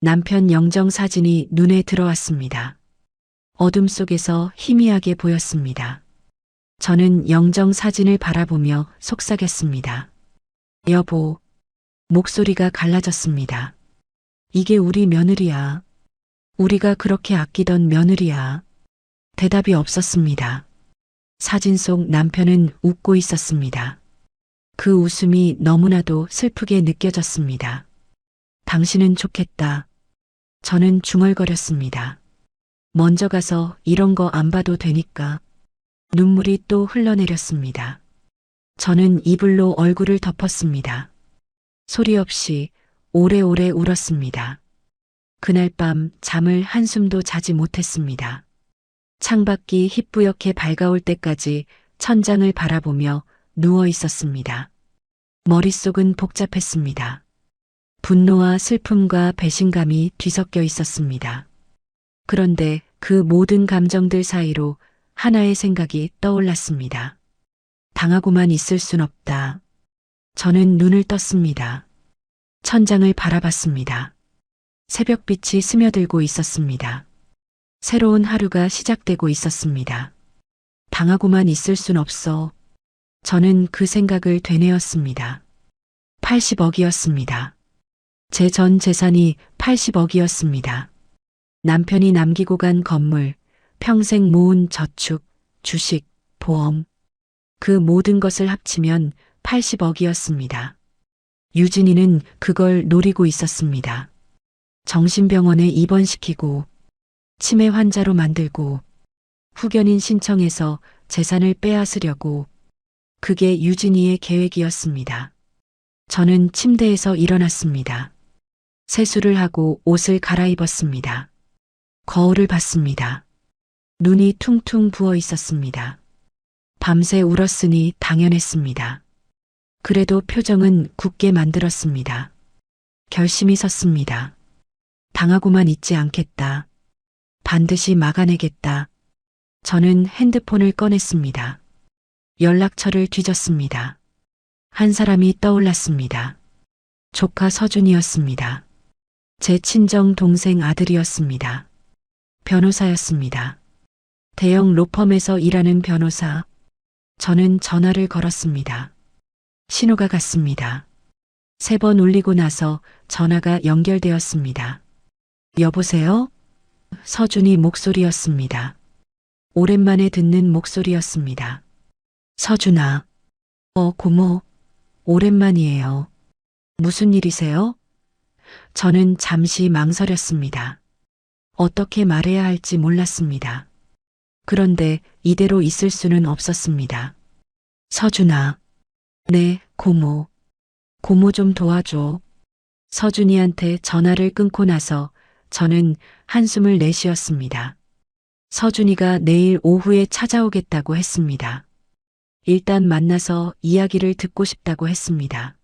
남편 영정 사진이 눈에 들어왔습니다. 어둠 속에서 희미하게 보였습니다. 저는 영정 사진을 바라보며 속삭였습니다. 여보, 목소리가 갈라졌습니다. 이게 우리 며느리야. 우리가 그렇게 아끼던 며느리야. 대답이 없었습니다. 사진 속 남편은 웃고 있었습니다. 그 웃음이 너무나도 슬프게 느껴졌습니다. 당신은 좋겠다. 저는 중얼거렸습니다. 먼저 가서 이런 거 안 봐도 되니까. 눈물이 또 흘러내렸습니다. 저는 이불로 얼굴을 덮었습니다. 소리 없이 오래오래 울었습니다. 그날 밤 잠을 한숨도 자지 못했습니다. 창밖이 희뿌옇게 밝아올 때까지 천장을 바라보며 누워 있었습니다. 머릿속은 복잡했습니다. 분노와 슬픔과 배신감이 뒤섞여 있었습니다. 그런데 그 모든 감정들 사이로 하나의 생각이 떠올랐습니다. 당하고만 있을 순 없다. 저는 눈을 떴습니다. 천장을 바라봤습니다. 새벽빛이 스며들고 있었습니다. 새로운 하루가 시작되고 있었습니다. 당하고만 있을 순 없어. 저는 그 생각을 되뇌었습니다. 80억이었습니다. 제 전 재산이 80억이었습니다. 남편이 남기고 간 건물, 평생 모은 저축, 주식, 보험. 그 모든 것을 합치면 80억이었습니다. 유진이는 그걸 노리고 있었습니다. 정신병원에 입원시키고, 치매 환자로 만들고, 후견인 신청해서 재산을 빼앗으려고. 그게 유진이의 계획이었습니다. 저는 침대에서 일어났습니다. 세수를 하고 옷을 갈아입었습니다. 거울을 봤습니다. 눈이 퉁퉁 부어 있었습니다. 밤새 울었으니 당연했습니다. 그래도 표정은 굳게 만들었습니다. 결심이 섰습니다. 당하고만 있지 않겠다. 반드시 막아내겠다. 저는 핸드폰을 꺼냈습니다. 연락처를 뒤졌습니다. 한 사람이 떠올랐습니다. 조카 서준이었습니다. 제 친정 동생 아들이었습니다. 변호사였습니다. 대형 로펌에서 일하는 변호사. 저는 전화를 걸었습니다. 신호가 갔습니다. 3번 울리고 나서 전화가 연결되었습니다. 여보세요? 서준이 목소리였습니다. 오랜만에 듣는 목소리였습니다. 서준아. 고모. 오랜만이에요. 무슨 일이세요? 저는 잠시 망설였습니다. 어떻게 말해야 할지 몰랐습니다. 그런데 이대로 있을 수는 없었습니다. 서준아. 네, 고모. 고모 좀 도와줘. 서준이한테 전화를 끊고 나서 저는 한숨을 내쉬었습니다. 서준이가 내일 오후에 찾아오겠다고 했습니다. 일단 만나서 이야기를 듣고 싶다고 했습니다.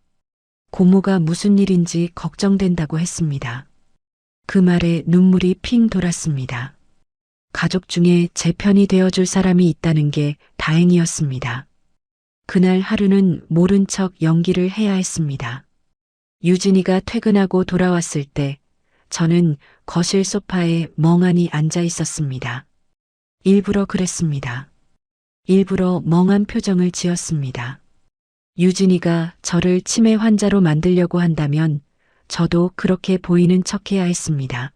고모가 무슨 일인지 걱정된다고 했습니다. 그 말에 눈물이 핑 돌았습니다. 가족 중에 제 편이 되어줄 사람이 있다는 게 다행이었습니다. 그날 하루는 모른 척 연기를 해야 했습니다. 유진이가 퇴근하고 돌아왔을 때 저는 거실 소파에 멍하니 앉아 있었습니다. 일부러 그랬습니다. 일부러 멍한 표정을 지었습니다. 유진이가 저를 치매 환자로 만들려고 한다면 저도 그렇게 보이는 척해야 했습니다.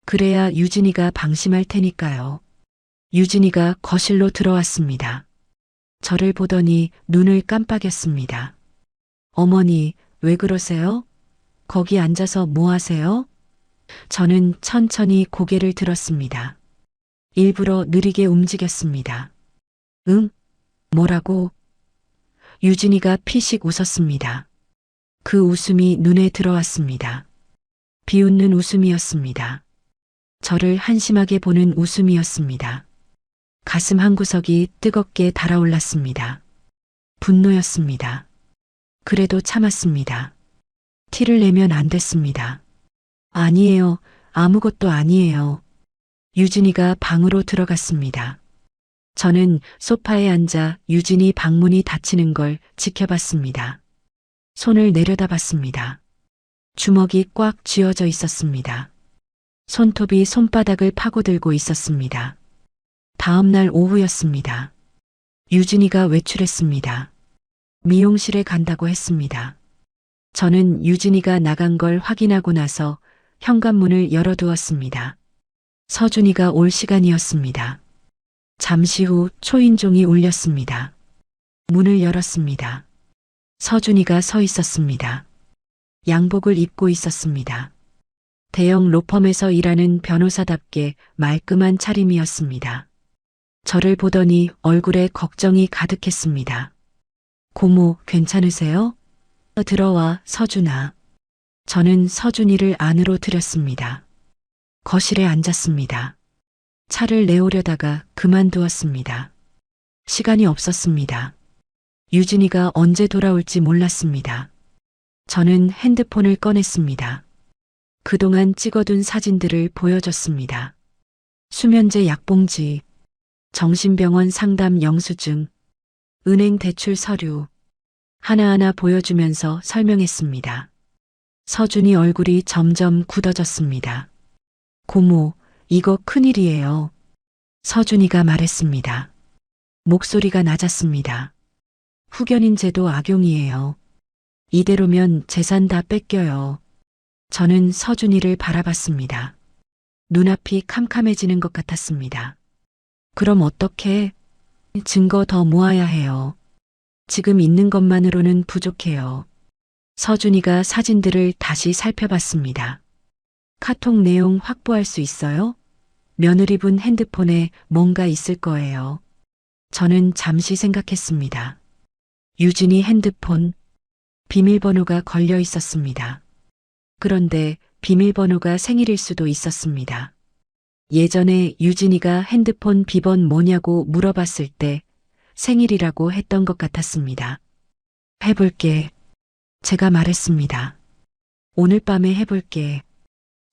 그래야 유진이가 방심할 테니까요. 유진이가 거실로 들어왔습니다. 저를 보더니 눈을 깜빡였습니다. 어머니, 왜 그러세요? 거기 앉아서 뭐 하세요? 저는 천천히 고개를 들었습니다. 일부러 느리게 움직였습니다. 응? 뭐라고? 유진이가 피식 웃었습니다. 그 웃음이 눈에 들어왔습니다. 비웃는 웃음이었습니다. 저를 한심하게 보는 웃음이었습니다. 가슴 한구석이 뜨겁게 달아올랐습니다. 분노였습니다. 그래도 참았습니다. 티를 내면 안 됐습니다. 아니에요. 아무것도 아니에요. 유진이가 방으로 들어갔습니다. 저는 소파에 앉아 유진이 방문이 닫히는 걸 지켜봤습니다. 손을 내려다봤습니다. 주먹이 꽉 쥐어져 있었습니다. 손톱이 손바닥을 파고들고 있었습니다. 다음 날 오후였습니다. 유진이가 외출했습니다. 미용실에 간다고 했습니다. 저는 유진이가 나간 걸 확인하고 나서 현관문을 열어두었습니다. 서준이가 올 시간이었습니다. 잠시 후 초인종이 울렸습니다. 문을 열었습니다. 서준이가 서 있었습니다. 양복을 입고 있었습니다. 대형 로펌에서 일하는 변호사답게 말끔한 차림이었습니다. 저를 보더니 얼굴에 걱정이 가득했습니다. 고모, 괜찮으세요? 들어와, 서준아. 저는 서준이를 안으로 들였습니다. 거실에 앉았습니다. 차를 내오려다가 그만두었습니다. 시간이 없었습니다. 유진이가 언제 돌아올지 몰랐습니다. 저는 핸드폰을 꺼냈습니다. 그동안 찍어둔 사진들을 보여줬습니다. 수면제 약봉지, 정신병원 상담 영수증, 은행 대출 서류, 하나하나 보여주면서 설명했습니다. 서준이 얼굴이 점점 굳어졌습니다. 고모, 이거 큰일이에요. 서준이가 말했습니다. 목소리가 낮았습니다. 후견인 제도 악용이에요. 이대로면 재산 다 뺏겨요. 저는 서준이를 바라봤습니다. 눈앞이 캄캄해지는 것 같았습니다. 그럼 어떻게? 증거 더 모아야 해요. 지금 있는 것만으로는 부족해요. 서준이가 사진들을 다시 살펴봤습니다. 카톡 내용 확보할 수 있어요? 며느리 분 핸드폰에 뭔가 있을 거예요. 저는 잠시 생각했습니다. 유진이 핸드폰, 비밀번호가 걸려 있었습니다. 그런데 비밀번호가 생일일 수도 있었습니다. 예전에 유진이가 핸드폰 비번 뭐냐고 물어봤을 때 생일이라고 했던 것 같았습니다. 해볼게. 제가 말했습니다. 오늘 밤에 해볼게.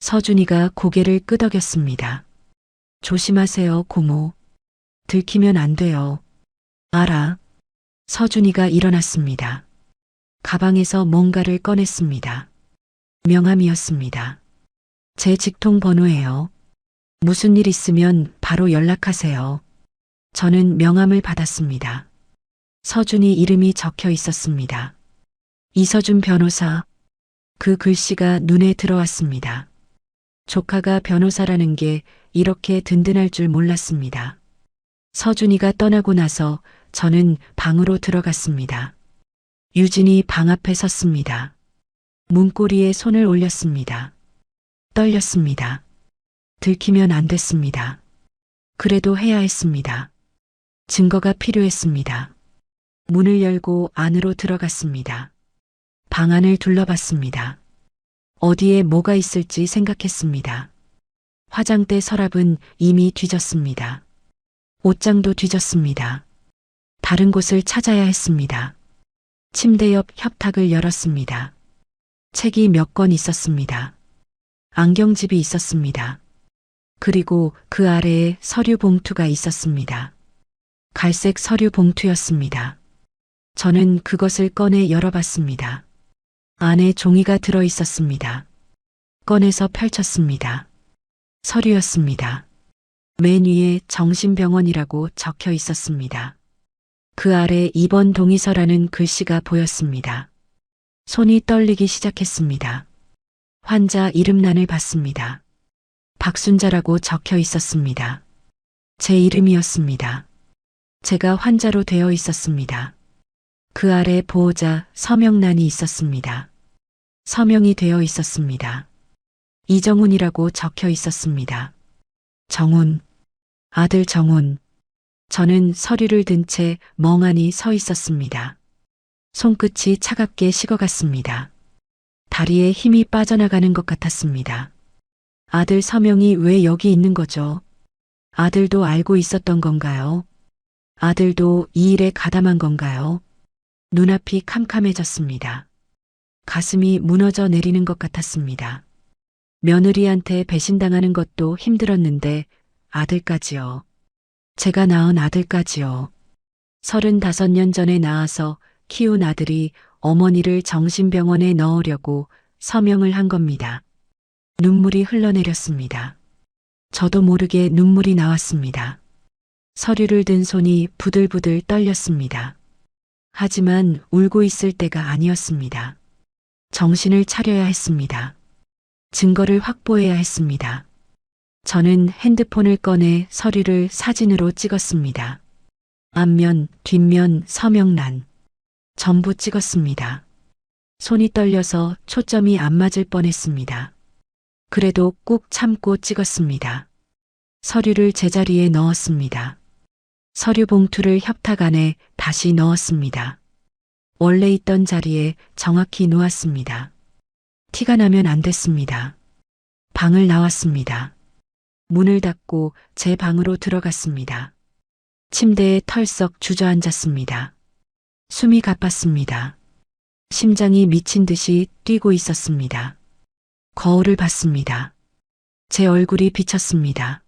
서준이가 고개를 끄덕였습니다. 조심하세요, 고모. 들키면 안 돼요. 알아. 서준이가 일어났습니다. 가방에서 뭔가를 꺼냈습니다. 명함이었습니다. 제 직통 번호예요. 무슨 일 있으면 바로 연락하세요. 저는 명함을 받았습니다. 서준이 이름이 적혀 있었습니다. 이서준 변호사. 그 글씨가 눈에 들어왔습니다. 조카가 변호사라는 게 이렇게 든든할 줄 몰랐습니다. 서준이가 떠나고 나서 저는 방으로 들어갔습니다. 유진이 방 앞에 섰습니다. 문고리에 손을 올렸습니다. 떨렸습니다. 들키면 안 됐습니다. 그래도 해야 했습니다. 증거가 필요했습니다. 문을 열고 안으로 들어갔습니다. 방 안을 둘러봤습니다. 어디에 뭐가 있을지 생각했습니다. 화장대 서랍은 이미 뒤졌습니다. 옷장도 뒤졌습니다. 다른 곳을 찾아야 했습니다. 침대 옆 협탁을 열었습니다. 책이 몇 권 있었습니다. 안경집이 있었습니다. 그리고 그 아래에 서류 봉투가 있었습니다. 갈색 서류 봉투였습니다. 저는 그것을 꺼내 열어봤습니다. 안에 종이가 들어 있었습니다. 꺼내서 펼쳤습니다. 서류였습니다. 맨 위에 정신병원이라고 적혀 있었습니다. 그 아래 입원 동의서라는 글씨가 보였습니다. 손이 떨리기 시작했습니다. 환자 이름란을 봤습니다. 박순자라고 적혀 있었습니다. 제 이름이었습니다. 제가 환자로 되어 있었습니다. 그 아래 보호자 서명란이 있었습니다. 서명이 되어 있었습니다. 이정훈이라고 적혀 있었습니다. 정훈, 아들 정훈. 저는 서류를 든 채 멍하니 서 있었습니다. 손끝이 차갑게 식어갔습니다. 다리에 힘이 빠져나가는 것 같았습니다. 아들 서명이 왜 여기 있는 거죠? 아들도 알고 있었던 건가요? 아들도 이 일에 가담한 건가요? 눈앞이 캄캄해졌습니다. 가슴이 무너져 내리는 것 같았습니다. 며느리한테 배신당하는 것도 힘들었는데 아들까지요. 제가 낳은 아들까지요. 35년 전에 낳아서 키운 아들이 어머니를 정신병원에 넣으려고 서명을 한 겁니다. 눈물이 흘러내렸습니다. 저도 모르게 눈물이 나왔습니다. 서류를 든 손이 부들부들 떨렸습니다. 하지만 울고 있을 때가 아니었습니다. 정신을 차려야 했습니다. 증거를 확보해야 했습니다. 저는 핸드폰을 꺼내 서류를 사진으로 찍었습니다. 앞면, 뒷면, 서명란. 전부 찍었습니다. 손이 떨려서 초점이 안 맞을 뻔했습니다. 그래도 꾹 참고 찍었습니다. 서류를 제자리에 넣었습니다. 서류 봉투를 협탁 안에 다시 넣었습니다. 원래 있던 자리에 정확히 놓았습니다. 티가 나면 안 됐습니다. 방을 나왔습니다. 문을 닫고 제 방으로 들어갔습니다. 침대에 털썩 주저앉았습니다. 숨이 가빴습니다. 심장이 미친 듯이 뛰고 있었습니다. 거울을 봤습니다. 제 얼굴이 비쳤습니다.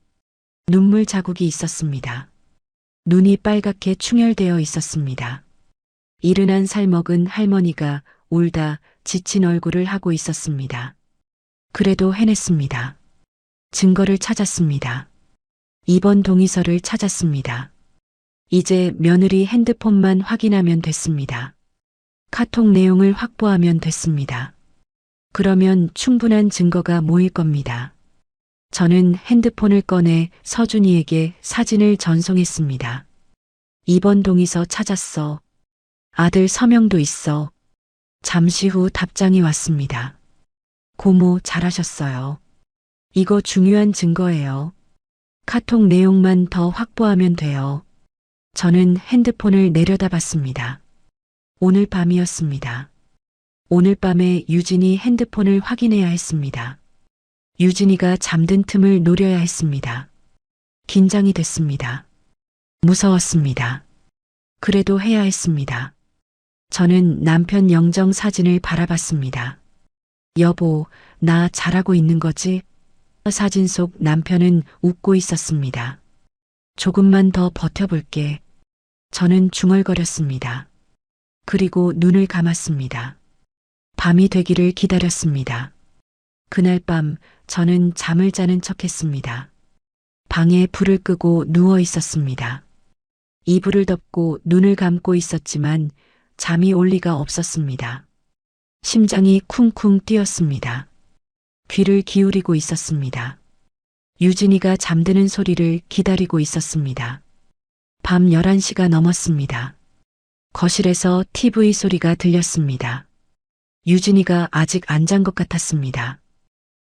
눈물 자국이 있었습니다. 눈이 빨갛게 충혈되어 있었습니다. 이른한 살 먹은 할머니가 울다 지친 얼굴을 하고 있었습니다. 그래도 해냈습니다. 증거를 찾았습니다. 2번 동의서를 찾았습니다. 이제 며느리 핸드폰만 확인하면 됐습니다. 카톡 내용을 확보하면 됐습니다. 그러면 충분한 증거가 모일 겁니다. 저는 핸드폰을 꺼내 서준이에게 사진을 전송했습니다. 2번 동의서 찾았어. 아들 서명도 있어. 잠시 후 답장이 왔습니다. 고모 잘하셨어요. 이거 중요한 증거예요. 카톡 내용만 더 확보하면 돼요. 저는 핸드폰을 내려다봤습니다. 오늘 밤이었습니다. 오늘 밤에 유진이 핸드폰을 확인해야 했습니다. 유진이가 잠든 틈을 노려야 했습니다. 긴장이 됐습니다. 무서웠습니다. 그래도 해야 했습니다. 저는 남편 영정 사진을 바라봤습니다. 여보, 나 잘하고 있는 거지? 사진 속 남편은 웃고 있었습니다. 조금만 더 버텨볼게. 저는 중얼거렸습니다. 그리고 눈을 감았습니다. 밤이 되기를 기다렸습니다. 그날 밤 저는 잠을 자는 척했습니다. 방에 불을 끄고 누워 있었습니다. 이불을 덮고 눈을 감고 있었지만 잠이 올 리가 없었습니다. 심장이 쿵쿵 뛰었습니다. 귀를 기울이고 있었습니다. 유진이가 잠드는 소리를 기다리고 있었습니다. 밤 11시가 넘었습니다. 거실에서 TV 소리가 들렸습니다. 유진이가 아직 안 잔 것 같았습니다.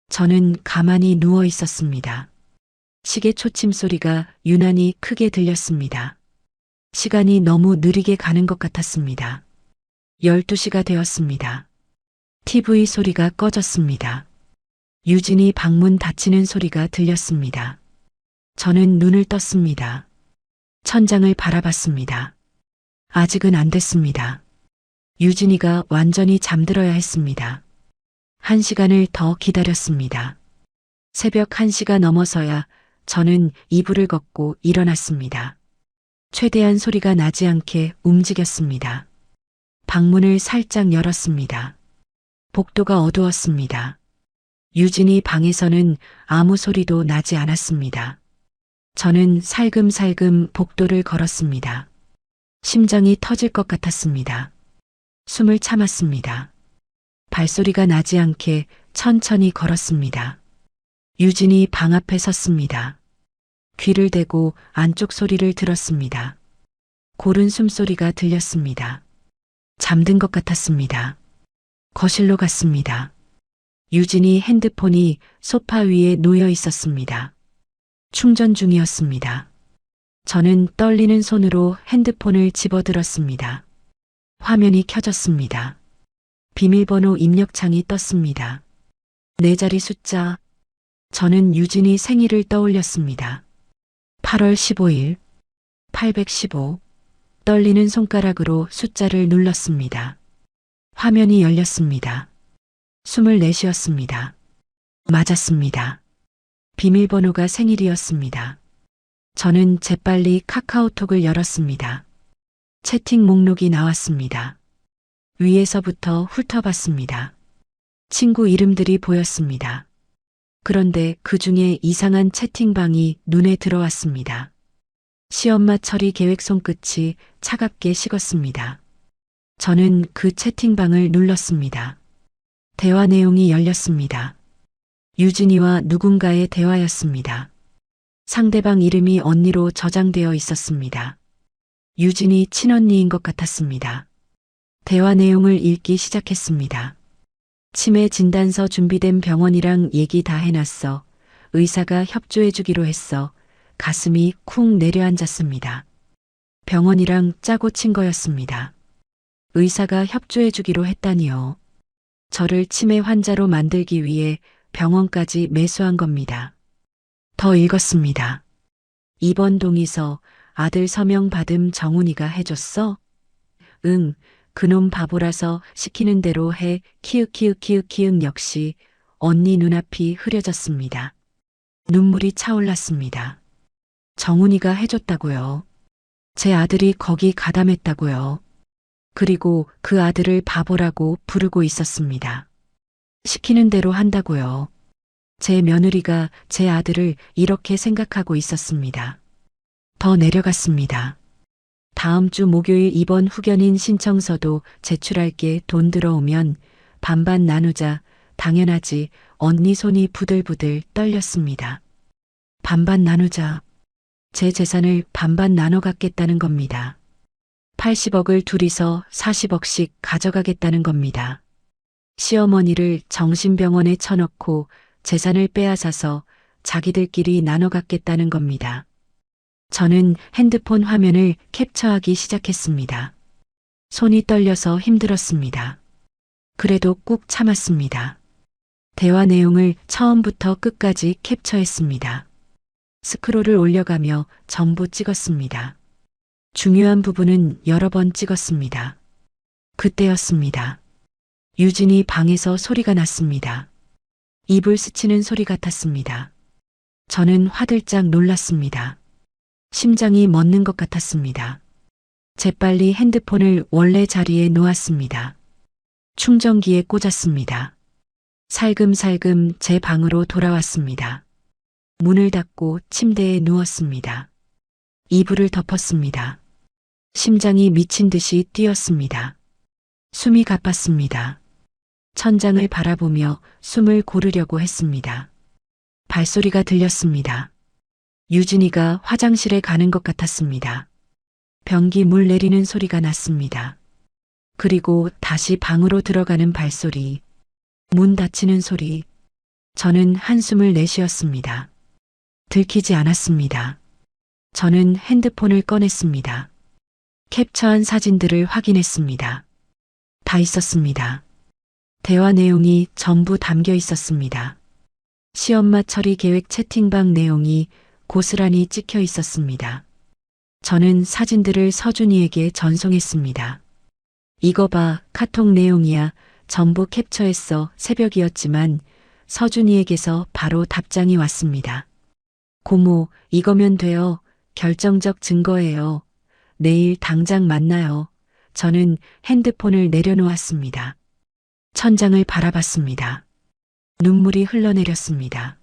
저는 가만히 누워 있었습니다. 시계 초침 소리가 유난히 크게 들렸습니다. 시간이 너무 느리게 가는 것 같았습니다. 12시가 되었습니다. TV 소리가 꺼졌습니다. 유진이 방문 닫히는 소리가 들렸습니다. 저는 눈을 떴습니다. 천장을 바라봤습니다. 아직은 안 됐습니다. 유진이가 완전히 잠들어야 했습니다. 1시간을 더 기다렸습니다. 새벽 1시가 넘어서야 저는 이불을 걷고 일어났습니다. 최대한 소리가 나지 않게 움직였습니다. 방문을 살짝 열었습니다. 복도가 어두웠습니다. 유진이 방에서는 아무 소리도 나지 않았습니다. 저는 살금살금 복도를 걸었습니다. 심장이 터질 것 같았습니다. 숨을 참았습니다. 발소리가 나지 않게 천천히 걸었습니다. 유진이 방 앞에 섰습니다. 귀를 대고 안쪽 소리를 들었습니다. 고른 숨소리가 들렸습니다. 잠든 것 같았습니다. 거실로 갔습니다. 유진이 핸드폰이 소파 위에 놓여 있었습니다. 충전 중이었습니다. 저는 떨리는 손으로 핸드폰을 집어들었습니다. 화면이 켜졌습니다. 비밀번호 입력창이 떴습니다. 네 자리 숫자. 저는 유진이 생일을 떠올렸습니다. 8월 15일, 815. 떨리는 손가락으로 숫자를 눌렀습니다. 화면이 열렸습니다. 24이었습니다. 맞았습니다. 비밀번호가 생일이었습니다. 저는 재빨리 카카오톡을 열었습니다. 채팅 목록이 나왔습니다. 위에서부터 훑어봤습니다. 친구 이름들이 보였습니다. 그런데 그 중에 이상한 채팅방이 눈에 들어왔습니다. 시엄마 처리 계획 손끝이 차갑게 식었습니다. 저는 그 채팅방을 눌렀습니다. 대화 내용이 열렸습니다. 유진이와 누군가의 대화였습니다. 상대방 이름이 언니로 저장되어 있었습니다. 유진이 친언니인 것 같았습니다. 대화 내용을 읽기 시작했습니다. 치매 진단서 준비된 병원이랑 얘기 다 해놨어. 의사가 협조해주기로 했어. 가슴이 쿵 내려앉았습니다. 병원이랑 짜고 친 거였습니다. 의사가 협조해주기로 했다니요. 저를 치매 환자로 만들기 위해 병원까지 매수한 겁니다. 더 읽었습니다. 이번 동의서 아들 서명 받음 정훈이가 해줬어? 응, 그놈 바보라서 시키는 대로 해. 키읔 역시 언니 눈앞이 흐려졌습니다. 눈물이 차올랐습니다. 정훈이가 해줬다고요. 제 아들이 거기 가담했다고요. 그리고 그 아들을 바보라고 부르고 있었습니다. 시키는 대로 한다고요. 제 며느리가 제 아들을 이렇게 생각하고 있었습니다. 더 내려갔습니다. 다음 주 목요일 입원 후견인 신청서도 제출할게. 돈 들어오면 반반 나누자. 당연하지. 언니 손이 부들부들 떨렸습니다. 반반 나누자. 제 재산을 반반 나눠 갖겠다는 겁니다. 80억을 둘이서 40억씩 가져가겠다는 겁니다. 시어머니를 정신병원에 쳐넣고 재산을 빼앗아서 자기들끼리 나눠 갖겠다는 겁니다. 저는 핸드폰 화면을 캡처하기 시작했습니다. 손이 떨려서 힘들었습니다. 그래도 꾹 참았습니다. 대화 내용을 처음부터 끝까지 캡처했습니다. 스크롤을 올려가며 전부 찍었습니다. 중요한 부분은 여러 번 찍었습니다. 그때였습니다. 유진이 방에서 소리가 났습니다. 이불 스치는 소리 같았습니다. 저는 화들짝 놀랐습니다. 심장이 멎는 것 같았습니다. 재빨리 핸드폰을 원래 자리에 놓았습니다. 충전기에 꽂았습니다. 살금살금 제 방으로 돌아왔습니다. 문을 닫고 침대에 누웠습니다. 이불을 덮었습니다. 심장이 미친 듯이 뛰었습니다. 숨이 가빴습니다. 천장을 바라보며 숨을 고르려고 했습니다. 발소리가 들렸습니다. 유진이가 화장실에 가는 것 같았습니다. 변기 물 내리는 소리가 났습니다. 그리고 다시 방으로 들어가는 발소리, 문 닫히는 소리. 저는 한숨을 내쉬었습니다. 들키지 않았습니다. 저는 핸드폰을 꺼냈습니다. 캡처한 사진들을 확인했습니다. 다 있었습니다. 대화 내용이 전부 담겨 있었습니다. 시엄마 처리 계획 채팅방 내용이 고스란히 찍혀 있었습니다. 저는 사진들을 서준이에게 전송했습니다. 이거 봐, 카톡 내용이야. 전부 캡처했어. 새벽이었지만 서준이에게서 바로 답장이 왔습니다. 고모, 이거면 돼요. 결정적 증거예요. 내일 당장 만나요. 저는 핸드폰을 내려놓았습니다. 천장을 바라봤습니다. 눈물이 흘러내렸습니다.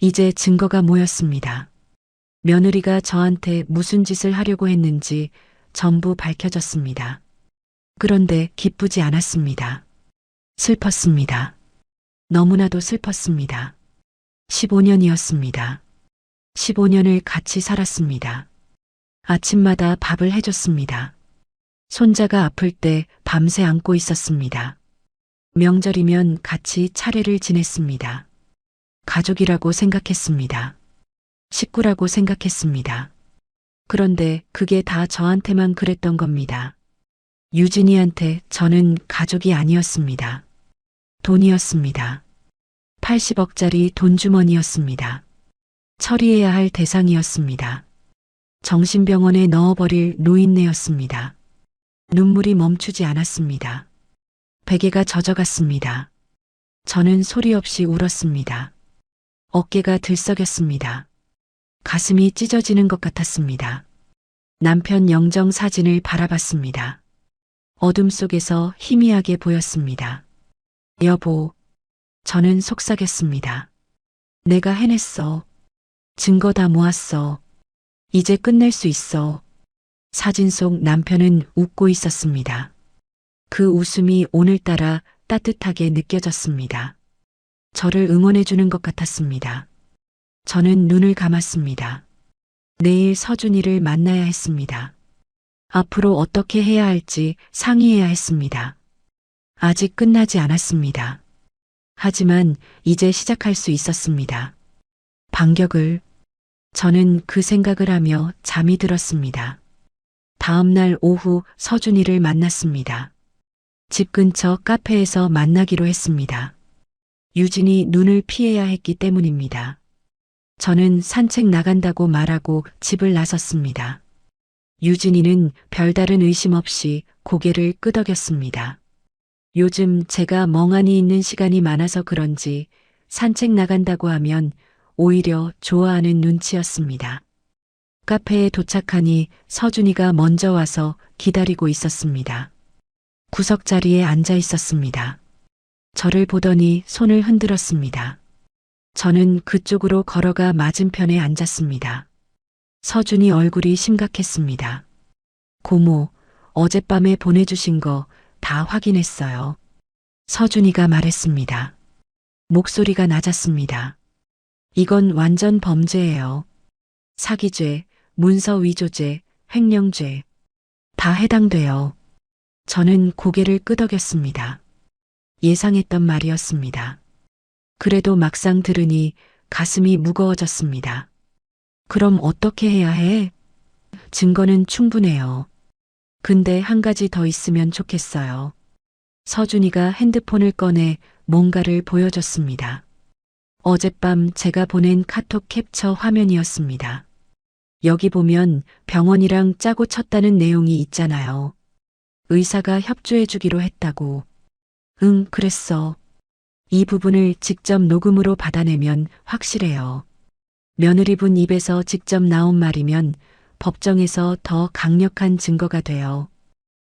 이제 증거가 모였습니다. 며느리가 저한테 무슨 짓을 하려고 했는지 전부 밝혀졌습니다. 그런데 기쁘지 않았습니다. 슬펐습니다. 너무나도 슬펐습니다. 15년이었습니다. 15년을 같이 살았습니다. 아침마다 밥을 해줬습니다. 손자가 아플 때 밤새 안고 있었습니다. 명절이면 같이 차례를 지냈습니다. 가족이라고 생각했습니다. 식구라고 생각했습니다. 그런데 그게 다 저한테만 그랬던 겁니다. 유진이한테 저는 가족이 아니었습니다. 돈이었습니다. 80억짜리 돈주머니였습니다. 처리해야 할 대상이었습니다. 정신병원에 넣어버릴 노인네였습니다. 눈물이 멈추지 않았습니다. 베개가 젖어갔습니다. 저는 소리 없이 울었습니다. 어깨가 들썩였습니다. 가슴이 찢어지는 것 같았습니다. 남편 영정 사진을 바라봤습니다. 어둠 속에서 희미하게 보였습니다. 여보, 저는 속삭였습니다. 내가 해냈어. 증거 다 모았어. 이제 끝낼 수 있어. 사진 속 남편은 웃고 있었습니다. 그 웃음이 오늘따라 따뜻하게 느껴졌습니다. 저를 응원해주는 것 같았습니다. 저는 눈을 감았습니다. 내일 서준이를 만나야 했습니다. 앞으로 어떻게 해야 할지 상의해야 했습니다. 아직 끝나지 않았습니다. 하지만 이제 시작할 수 있었습니다. 반격을. 저는 그 생각을 하며 잠이 들었습니다. 다음 날 오후 서준이를 만났습니다. 집 근처 카페에서 만나기로 했습니다. 유진이 눈을 피해야 했기 때문입니다. 저는 산책 나간다고 말하고 집을 나섰습니다. 유진이는 별다른 의심 없이 고개를 끄덕였습니다. 요즘 제가 멍하니 있는 시간이 많아서 그런지 산책 나간다고 하면 오히려 좋아하는 눈치였습니다. 카페에 도착하니 서준이가 먼저 와서 기다리고 있었습니다. 구석자리에 앉아 있었습니다. 저를 보더니 손을 흔들었습니다. 저는 그쪽으로 걸어가 맞은편에 앉았습니다. 서준이 얼굴이 심각했습니다. 고모, 어젯밤에 보내주신 거 다 확인했어요. 서준이가 말했습니다. 목소리가 낮았습니다. 이건 완전 범죄예요. 사기죄, 문서 위조죄, 횡령죄. 다 해당돼요. 저는 고개를 끄덕였습니다. 예상했던 말이었습니다. 그래도 막상 들으니 가슴이 무거워졌습니다. 그럼 어떻게 해야 해? 증거는 충분해요. 근데 한 가지 더 있으면 좋겠어요. 서준이가 핸드폰을 꺼내 뭔가를 보여줬습니다. 어젯밤 제가 보낸 카톡 캡처 화면이었습니다. 여기 보면 병원이랑 짜고 쳤다는 내용이 있잖아요. 의사가 협조해주기로 했다고. 응, 그랬어. 이 부분을 직접 녹음으로 받아내면 확실해요. 며느리분 입에서 직접 나온 말이면 법정에서 더 강력한 증거가 돼요.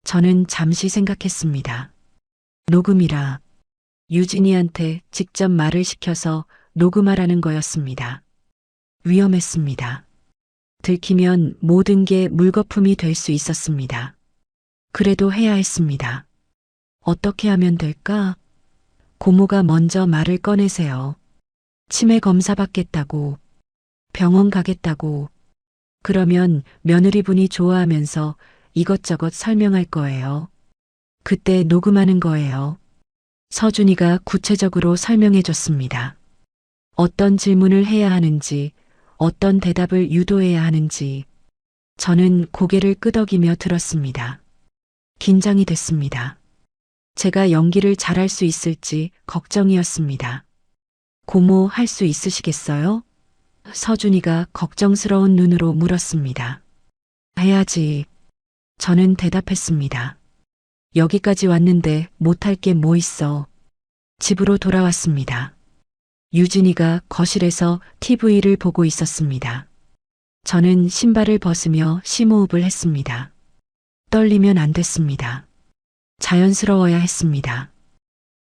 저는 잠시 생각했습니다. 녹음이라. 유진이한테 직접 말을 시켜서 녹음하라는 거였습니다. 위험했습니다. 들키면 모든 게 물거품이 될 수 있었습니다. 그래도 해야 했습니다. 어떻게 하면 될까? 고모가 먼저 말을 꺼내세요. 치매 검사 받겠다고. 병원 가겠다고. 그러면 며느리분이 좋아하면서 이것저것 설명할 거예요. 그때 녹음하는 거예요. 서준이가 구체적으로 설명해 줬습니다. 어떤 질문을 해야 하는지, 어떤 대답을 유도해야 하는지. 저는 고개를 끄덕이며 들었습니다. 긴장이 됐습니다. 제가 연기를 잘할 수 있을지 걱정이었습니다. 고모 할 수 있으시겠어요? 서준이가 걱정스러운 눈으로 물었습니다. 해야지. 저는 대답했습니다. 여기까지 왔는데 못할 게 뭐 있어. 집으로 돌아왔습니다. 유진이가 거실에서 TV를 보고 있었습니다. 저는 신발을 벗으며 심호흡을 했습니다. 떨리면 안 됐습니다. 자연스러워야 했습니다.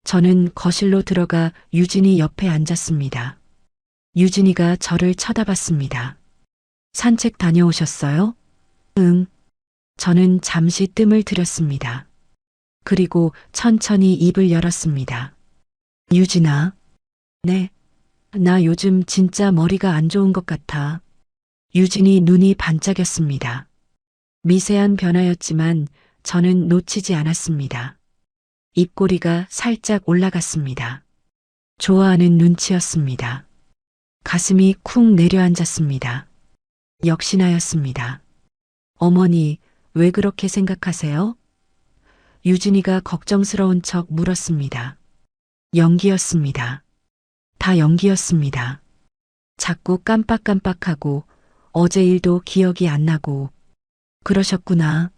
저는 거실로 들어가 유진이 옆에 앉았습니다. 유진이가 저를 쳐다봤습니다. 산책 다녀오셨어요? 응. 저는 잠시 뜸을 들였습니다. 그리고 천천히 입을 열었습니다. 유진아. 네. 나 요즘 진짜 머리가 안 좋은 것 같아. 유진이 눈이 반짝였습니다. 미세한 변화였지만 저는 놓치지 않았습니다. 입꼬리가 살짝 올라갔습니다. 좋아하는 눈치였습니다. 가슴이 쿵 내려앉았습니다. 역시나였습니다. 어머니, 왜 그렇게 생각하세요? 유진이가 걱정스러운 척 물었습니다. 연기였습니다. 다 연기였습니다. 자꾸 깜빡깜빡하고 어제 일도 기억이 안 나고 그러셨구나.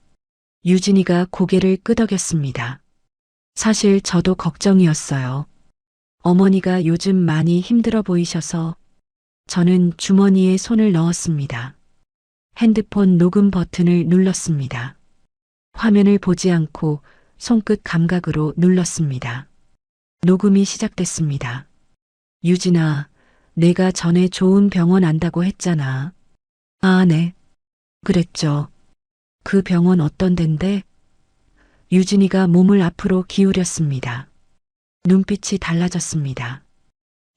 유진이가 고개를 끄덕였습니다. 사실 저도 걱정이었어요. 어머니가 요즘 많이 힘들어 보이셔서 저는 주머니에 손을 넣었습니다. 핸드폰 녹음 버튼을 눌렀습니다. 화면을 보지 않고 손끝 감각으로 눌렀습니다. 녹음이 시작됐습니다. 유진아, 내가 전에 좋은 병원 안다고 했잖아. 아, 네. 그랬죠. 그 병원 어떤 덴데? 유진이가 몸을 앞으로 기울였습니다. 눈빛이 달라졌습니다.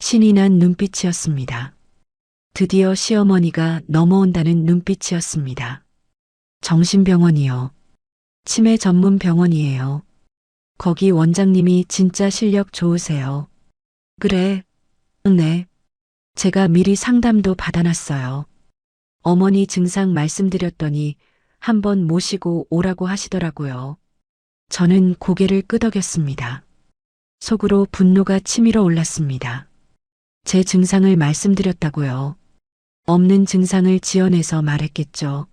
신이 난 눈빛이었습니다. 드디어 시어머니가 넘어온다는 눈빛이었습니다. 정신병원이요. 치매 전문 병원이에요. 거기 원장님이 진짜 실력 좋으세요. 그래. 네. 제가 미리 상담도 받아놨어요. 어머니 증상 말씀드렸더니 한번 모시고 오라고 하시더라고요. 저는 고개를 끄덕였습니다. 속으로 분노가 치밀어 올랐습니다. 제 증상을 말씀드렸다고요. 없는 증상을 지어내서 말했겠죠.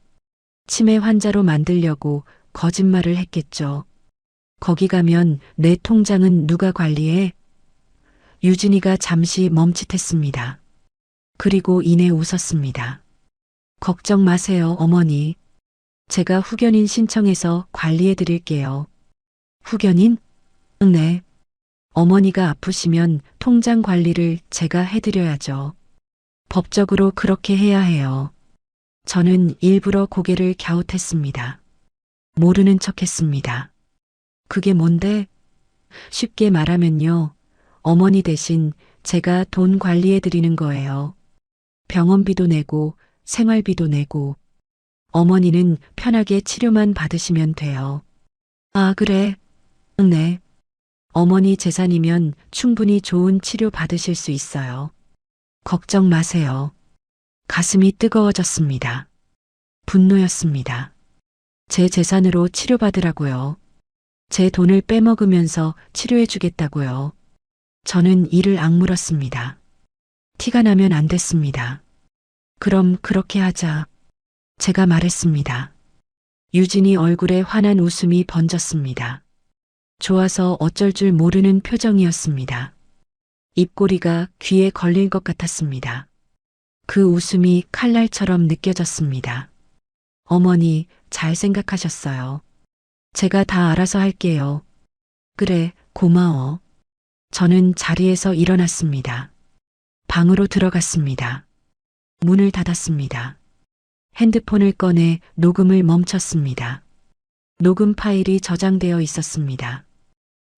치매 환자로 만들려고 거짓말을 했겠죠. 거기 가면 내 통장은 누가 관리해? 유진이가 잠시 멈칫했습니다. 그리고 이내 웃었습니다. 걱정 마세요, 어머니. 제가 후견인 신청해서 관리해 드릴게요. 후견인? 네. 어머니가 아프시면 통장 관리를 제가 해드려야죠. 법적으로 그렇게 해야 해요. 저는 일부러 고개를 갸웃했습니다. 모르는 척 했습니다. 그게 뭔데? 쉽게 말하면요. 어머니 대신 제가 돈 관리해 드리는 거예요. 병원비도 내고 생활비도 내고 어머니는 편하게 치료만 받으시면 돼요. 아, 그래? 네. 어머니 재산이면 충분히 좋은 치료 받으실 수 있어요. 걱정 마세요. 가슴이 뜨거워졌습니다. 분노였습니다. 제 재산으로 치료받으라고요. 제 돈을 빼먹으면서 치료해 주겠다고요. 저는 이를 악물었습니다. 티가 나면 안 됐습니다. 그럼 그렇게 하자. 제가 말했습니다. 유진이 얼굴에 환한 웃음이 번졌습니다. 좋아서 어쩔 줄 모르는 표정이었습니다. 입꼬리가 귀에 걸릴 것 같았습니다. 그 웃음이 칼날처럼 느껴졌습니다. 어머니, 잘 생각하셨어요. 제가 다 알아서 할게요. 그래, 고마워. 저는 자리에서 일어났습니다. 방으로 들어갔습니다. 문을 닫았습니다. 핸드폰을 꺼내 녹음을 멈췄습니다. 녹음 파일이 저장되어 있었습니다.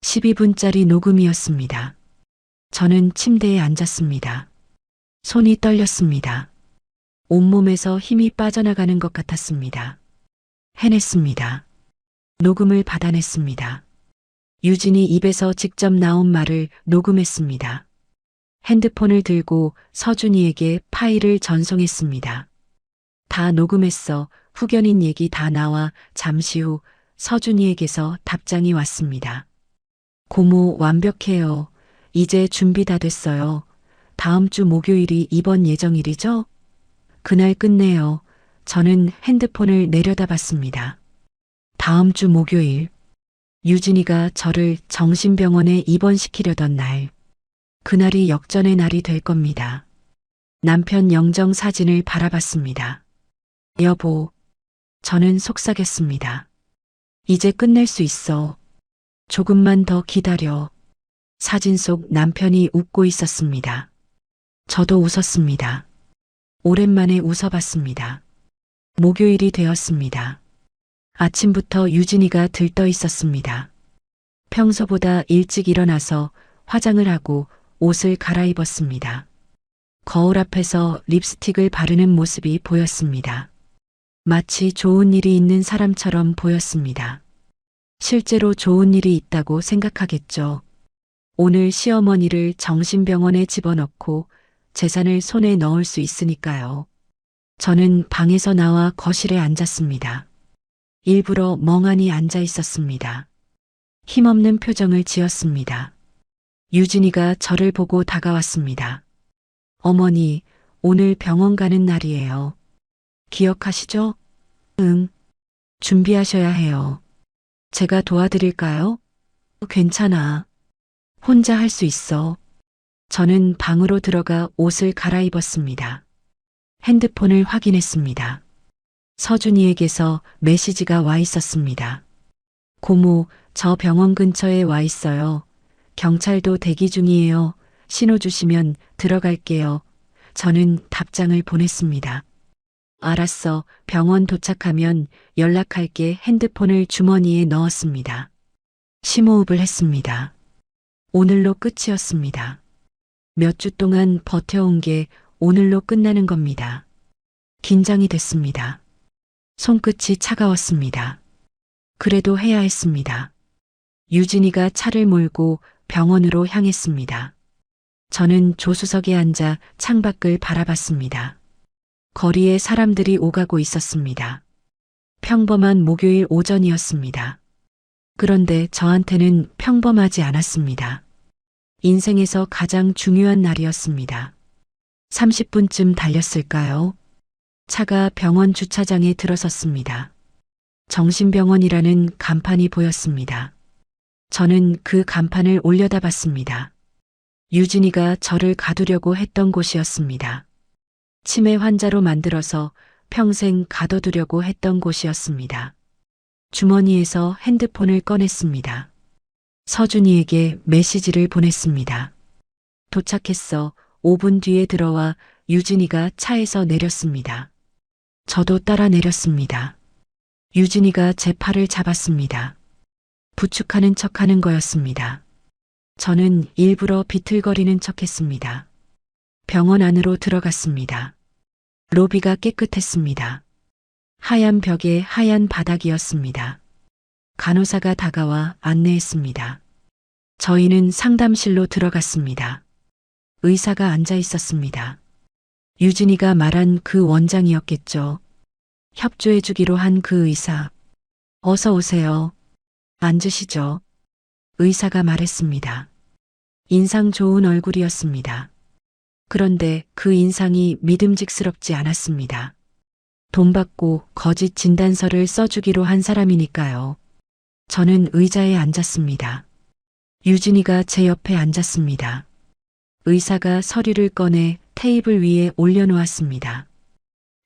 12분짜리 녹음이었습니다. 저는 침대에 앉았습니다. 손이 떨렸습니다. 온몸에서 힘이 빠져나가는 것 같았습니다. 해냈습니다. 녹음을 받아냈습니다. 유진이 입에서 직접 나온 말을 녹음했습니다. 핸드폰을 들고 서준이에게 파일을 전송했습니다. 다 녹음했어. 후견인 얘기 다 나와. 잠시 후 서준이에게서 답장이 왔습니다. 고모, 완벽해요. 이제 준비 다 됐어요. 다음 주 목요일이 입원 예정일이죠? 그날 끝내요. 저는 핸드폰을 내려다봤습니다. 다음 주 목요일. 유진이가 저를 정신병원에 입원시키려던 날. 그날이 역전의 날이 될 겁니다. 남편 영정 사진을 바라봤습니다. 여보, 저는 속삭였습니다. 이제 끝낼 수 있어. 조금만 더 기다려. 사진 속 남편이 웃고 있었습니다. 저도 웃었습니다. 오랜만에 웃어봤습니다. 목요일이 되었습니다. 아침부터 유진이가 들떠 있었습니다. 평소보다 일찍 일어나서 화장을 하고 옷을 갈아입었습니다. 거울 앞에서 립스틱을 바르는 모습이 보였습니다. 마치 좋은 일이 있는 사람처럼 보였습니다. 실제로 좋은 일이 있다고 생각하겠죠. 오늘 시어머니를 정신병원에 집어넣고 재산을 손에 넣을 수 있으니까요. 저는 방에서 나와 거실에 앉았습니다. 일부러 멍하니 앉아 있었습니다. 힘없는 표정을 지었습니다. 유진이가 저를 보고 다가왔습니다. 어머니, 오늘 병원 가는 날이에요. 기억하시죠? 응. 준비하셔야 해요. 제가 도와드릴까요? 괜찮아. 혼자 할 수 있어. 저는 방으로 들어가 옷을 갈아입었습니다. 핸드폰을 확인했습니다. 서준이에게서 메시지가 와 있었습니다. 고모, 저 병원 근처에 와 있어요. 경찰도 대기 중이에요. 신호 주시면 들어갈게요. 저는 답장을 보냈습니다. 알았어. 병원 도착하면 연락할게. 핸드폰을 주머니에 넣었습니다. 심호흡을 했습니다. 오늘로 끝이었습니다. 몇 주 동안 버텨온 게 오늘로 끝나는 겁니다. 긴장이 됐습니다. 손끝이 차가웠습니다. 그래도 해야 했습니다. 유진이가 차를 몰고 병원으로 향했습니다. 저는 조수석에 앉아 창밖을 바라봤습니다. 거리에 사람들이 오가고 있었습니다. 평범한 목요일 오전이었습니다. 그런데 저한테는 평범하지 않았습니다. 인생에서 가장 중요한 날이었습니다. 30분쯤 달렸을까요? 차가 병원 주차장에 들어섰습니다. 정신병원이라는 간판이 보였습니다. 저는 그 간판을 올려다봤습니다. 유진이가 저를 가두려고 했던 곳이었습니다. 치매 환자로 만들어서 평생 가둬두려고 했던 곳이었습니다. 주머니에서 핸드폰을 꺼냈습니다. 서준이에게 메시지를 보냈습니다. 도착했어. 5분 뒤에 들어와. 유진이가 차에서 내렸습니다. 저도 따라 내렸습니다. 유진이가 제 팔을 잡았습니다. 부축하는 척하는 거였습니다. 저는 일부러 비틀거리는 척했습니다. 병원 안으로 들어갔습니다. 로비가 깨끗했습니다. 하얀 벽에 하얀 바닥이었습니다. 간호사가 다가와 안내했습니다. 저희는 상담실로 들어갔습니다. 의사가 앉아 있었습니다. 유진이가 말한 그 원장이었겠죠. 협조해주기로 한 그 의사. 어서 오세요. 앉으시죠. 의사가 말했습니다. 인상 좋은 얼굴이었습니다. 그런데 그 인상이 믿음직스럽지 않았습니다. 돈 받고 거짓 진단서를 써주기로 한 사람이니까요. 저는 의자에 앉았습니다. 유진이가 제 옆에 앉았습니다. 의사가 서류를 꺼내 테이블 위에 올려놓았습니다.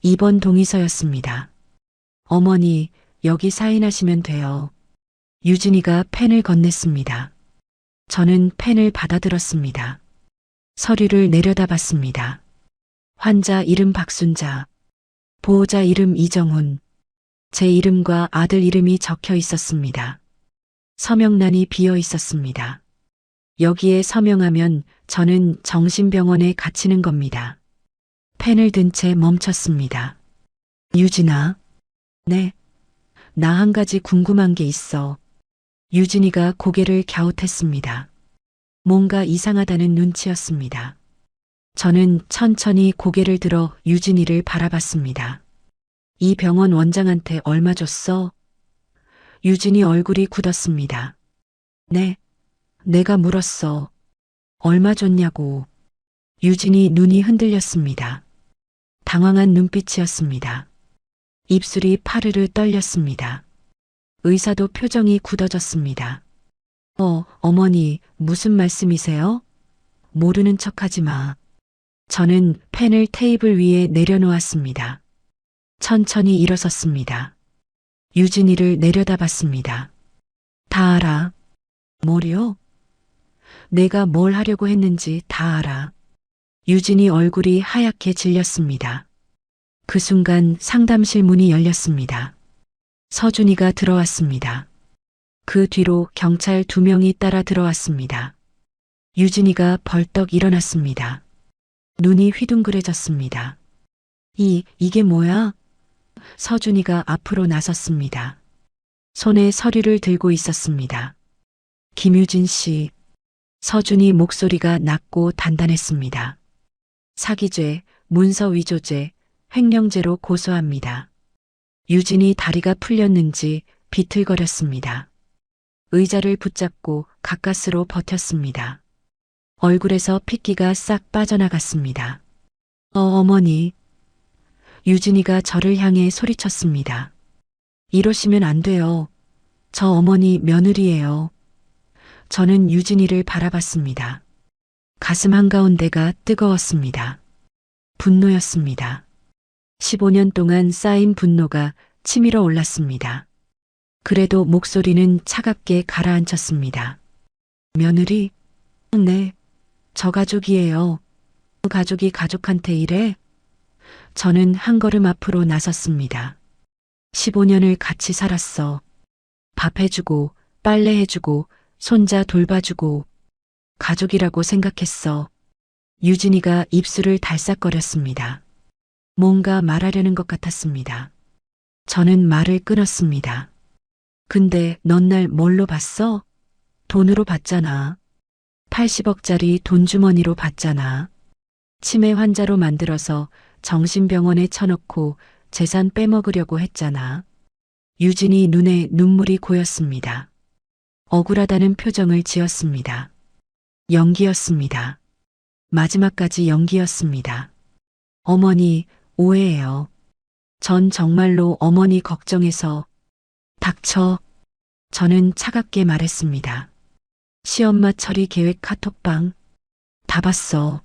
2번 동의서였습니다. 어머니, 여기 사인하시면 돼요. 유진이가 펜을 건넸습니다. 저는 펜을 받아들었습니다. 서류를 내려다봤습니다. 환자 이름 박순자, 보호자 이름 이정훈, 제 이름과 아들 이름이 적혀 있었습니다. 서명란이 비어 있었습니다. 여기에 서명하면 저는 정신병원에 갇히는 겁니다. 펜을 든 채 멈췄습니다. 유진아. 네. 나 한 가지 궁금한 게 있어. 유진이가 고개를 갸웃했습니다. 뭔가 이상하다는 눈치였습니다. 저는 천천히 고개를 들어 유진이를 바라봤습니다. 이 병원 원장한테 얼마 줬어? 유진이 얼굴이 굳었습니다. 네. 내가 물었어. 얼마 줬냐고. 유진이 눈이 흔들렸습니다. 당황한 눈빛이었습니다. 입술이 파르르 떨렸습니다. 의사도 표정이 굳어졌습니다. 어머니, 무슨 말씀이세요? 모르는 척하지 마. 저는 펜을 테이블 위에 내려놓았습니다. 천천히 일어섰습니다. 유진이를 내려다봤습니다. 다 알아. 뭐요? 내가 뭘 하려고 했는지 다 알아. 유진이 얼굴이 하얗게 질렸습니다. 그 순간 상담실 문이 열렸습니다. 서준이가 들어왔습니다. 그 뒤로 경찰 2명이 따라 들어왔습니다. 유진이가 벌떡 일어났습니다. 눈이 휘둥그레졌습니다. 이게 뭐야? 서준이가 앞으로 나섰습니다. 손에 서류를 들고 있었습니다. 김유진 씨. 서준이 목소리가 낮고 단단했습니다. 사기죄, 문서 위조죄, 횡령죄로 고소합니다. 유진이 다리가 풀렸는지 비틀거렸습니다. 의자를 붙잡고 가까스로 버텼습니다. 얼굴에서 핏기가 싹 빠져나갔습니다. 어머니. 유진이가 저를 향해 소리쳤습니다. 이러시면 안 돼요. 저 어머니 며느리예요. 저는 유진이를 바라봤습니다. 가슴 한가운데가 뜨거웠습니다. 분노였습니다. 15년 동안 쌓인 분노가 치밀어 올랐습니다. 그래도 목소리는 차갑게 가라앉혔습니다. 며느리? 네, 저 가족이에요. 가족이 가족한테 이래? 저는 한 걸음 앞으로 나섰습니다. 15년을 같이 살았어. 밥 해주고, 빨래 해주고, 손자 돌봐주고, 가족이라고 생각했어. 유진이가 입술을 달싹거렸습니다. 뭔가 말하려는 것 같았습니다. 저는 말을 끊었습니다. 근데 넌 날 뭘로 봤어? 돈으로 봤잖아. 80억짜리 돈주머니로 봤잖아. 치매 환자로 만들어서 정신병원에 쳐넣고 재산 빼먹으려고 했잖아. 유진이 눈에 눈물이 고였습니다. 억울하다는 표정을 지었습니다. 연기였습니다. 마지막까지 연기였습니다. 어머니, 오해예요. 전 정말로 어머니 걱정해서. 닥쳐. 저는 차갑게 말했습니다. 시엄마 처리 계획 카톡방. 다 봤어.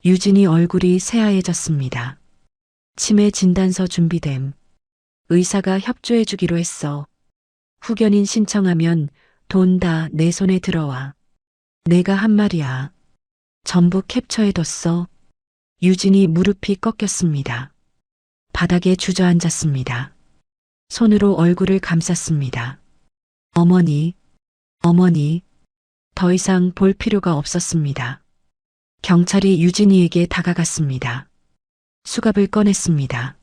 유진이 얼굴이 새하얘졌습니다. 치매 진단서 준비됨. 의사가 협조해주기로 했어. 후견인 신청하면 돈 다 내 손에 들어와. 내가 한 말이야. 전부 캡처해뒀어. 유진이 무릎이 꺾였습니다. 바닥에 주저앉았습니다. 손으로 얼굴을 감쌌습니다. 어머니, 어머니, 더 이상 볼 필요가 없었습니다. 경찰이 유진이에게 다가갔습니다. 수갑을 꺼냈습니다.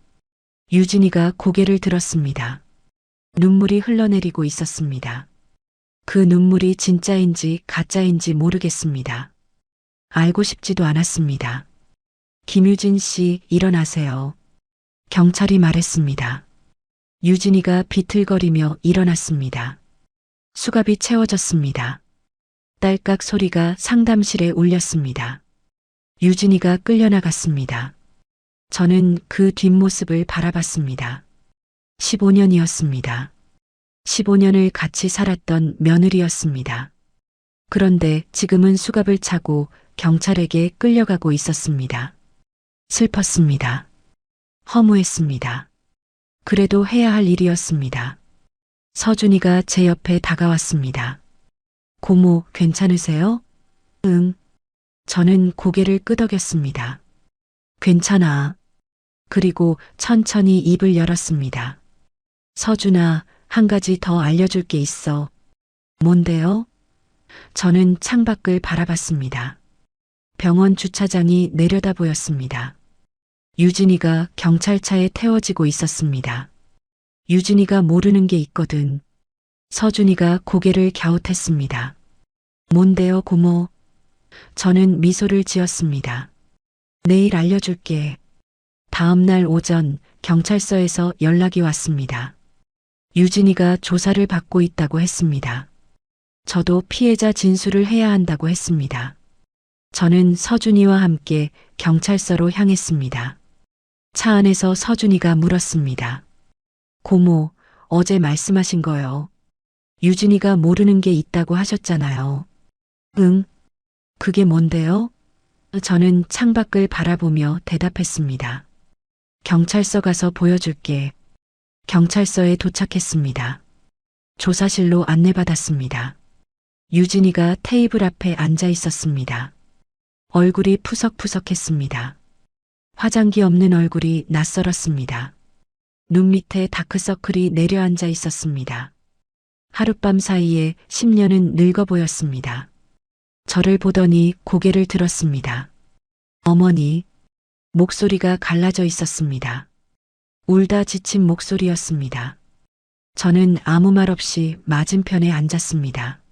유진이가 고개를 들었습니다. 눈물이 흘러내리고 있었습니다. 그 눈물이 진짜인지 가짜인지 모르겠습니다. 알고 싶지도 않았습니다. 김유진 씨, 일어나세요. 경찰이 말했습니다. 유진이가 비틀거리며 일어났습니다. 수갑이 채워졌습니다. 딸깍 소리가 상담실에 울렸습니다. 유진이가 끌려나갔습니다. 저는 그 뒷모습을 바라봤습니다. 15년이었습니다. 15년을 같이 살았던 며느리였습니다. 그런데 지금은 수갑을 차고 경찰에게 끌려가고 있었습니다. 슬펐습니다. 허무했습니다. 그래도 해야 할 일이었습니다. 서준이가 제 옆에 다가왔습니다. 고모, 괜찮으세요? 응. 저는 고개를 끄덕였습니다. 괜찮아. 그리고 천천히 입을 열었습니다. 서준아, 한 가지 더 알려줄 게 있어. 뭔데요? 저는 창밖을 바라봤습니다. 병원 주차장이 내려다 보였습니다. 유진이가 경찰차에 태워지고 있었습니다. 유진이가 모르는 게 있거든. 서준이가 고개를 갸웃했습니다. 뭔데요, 고모? 저는 미소를 지었습니다. 내일 알려줄게. 다음 날 오전 경찰서에서 연락이 왔습니다. 유진이가 조사를 받고 있다고 했습니다. 저도 피해자 진술을 해야 한다고 했습니다. 저는 서준이와 함께 경찰서로 향했습니다. 차 안에서 서준이가 물었습니다. 고모, 어제 말씀하신 거요. 유진이가 모르는 게 있다고 하셨잖아요. 응. 그게 뭔데요? 저는 창밖을 바라보며 대답했습니다. 경찰서 가서 보여줄게. 경찰서에 도착했습니다. 조사실로 안내받았습니다. 유진이가 테이블 앞에 앉아 있었습니다. 얼굴이 푸석푸석했습니다. 화장기 없는 얼굴이 낯설었습니다. 눈 밑에 다크서클이 내려앉아 있었습니다. 하룻밤 사이에 10년은 늙어 보였습니다. 저를 보더니 고개를 들었습니다. 어머니, 목소리가 갈라져 있었습니다. 울다 지친 목소리였습니다. 저는 아무 말 없이 맞은편에 앉았습니다.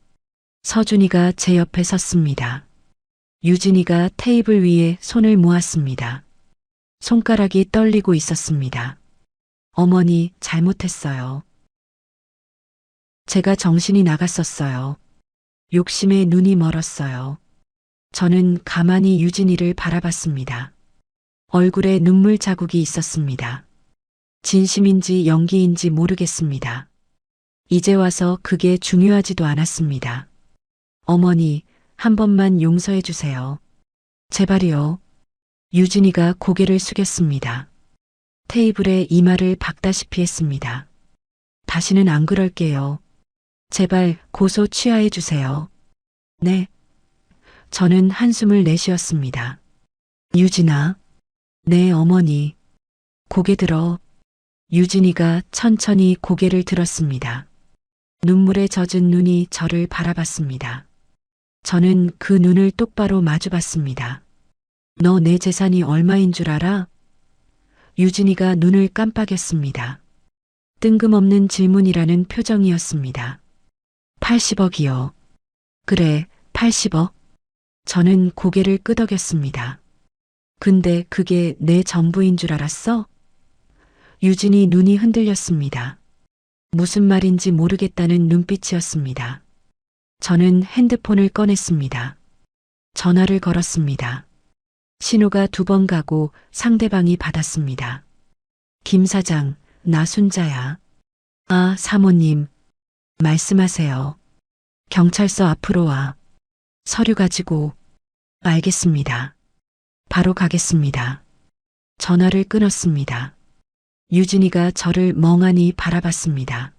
서준이가 제 옆에 섰습니다. 유진이가 테이블 위에 손을 모았습니다. 손가락이 떨리고 있었습니다. 어머니, 잘못했어요. 제가 정신이 나갔었어요. 욕심에 눈이 멀었어요. 저는 가만히 유진이를 바라봤습니다. 얼굴에 눈물 자국이 있었습니다. 진심인지 연기인지 모르겠습니다. 이제 와서 그게 중요하지도 않았습니다. 어머니, 한 번만 용서해 주세요. 제발이요. 유진이가 고개를 숙였습니다. 테이블에 이마를 박다시피 했습니다. 다시는 안 그럴게요. 제발 고소 취하해 주세요. 네. 저는 한숨을 내쉬었습니다. 유진아. 네, 어머니. 고개 들어. 유진이가 천천히 고개를 들었습니다. 눈물에 젖은 눈이 저를 바라봤습니다. 저는 그 눈을 똑바로 마주봤습니다. 너 내 재산이 얼마인 줄 알아? 유진이가 눈을 깜빡였습니다. 뜬금없는 질문이라는 표정이었습니다. 80억이요. 그래, 80억. 저는 고개를 끄덕였습니다. 근데 그게 내 전부인 줄 알았어? 유진이 눈이 흔들렸습니다. 무슨 말인지 모르겠다는 눈빛이었습니다. 저는 핸드폰을 꺼냈습니다. 전화를 걸었습니다. 신호가 2번 가고 상대방이 받았습니다. 김 사장, 나 순자야. 아, 사모님. 말씀하세요. 경찰서 앞으로 와. 서류 가지고. 알겠습니다. 바로 가겠습니다. 전화를 끊었습니다. 유진이가 저를 멍하니 바라봤습니다.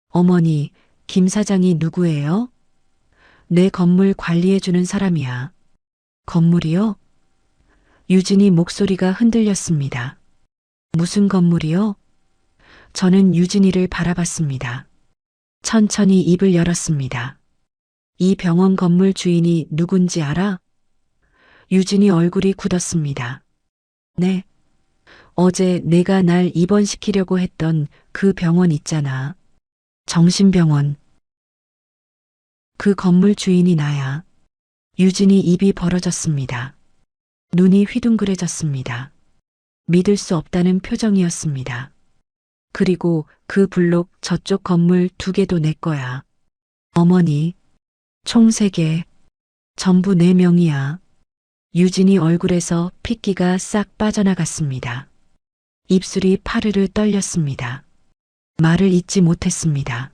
어머니, 김 사장이 누구예요? 내 건물 관리해주는 사람이야. 건물이요? 유진이 목소리가 흔들렸습니다. 무슨 건물이요? 저는 유진이를 바라봤습니다. 천천히 입을 열었습니다. 이 병원 건물 주인이 누군지 알아? 유진이 얼굴이 굳었습니다. 네. 어제 내가 날 입원시키려고 했던 그 병원 있잖아. 정신병원. 그 건물 주인이 나야. 유진이 입이 벌어졌습니다. 눈이 휘둥그레졌습니다. 믿을 수 없다는 표정이었습니다. 그리고 그 블록 저쪽 건물 2개도 내 거야. 어머니, 총 3개. 전부 내 명이야. 유진이 얼굴에서 핏기가 싹 빠져나갔습니다. 입술이 파르르 떨렸습니다. 말을 잇지 못했습니다.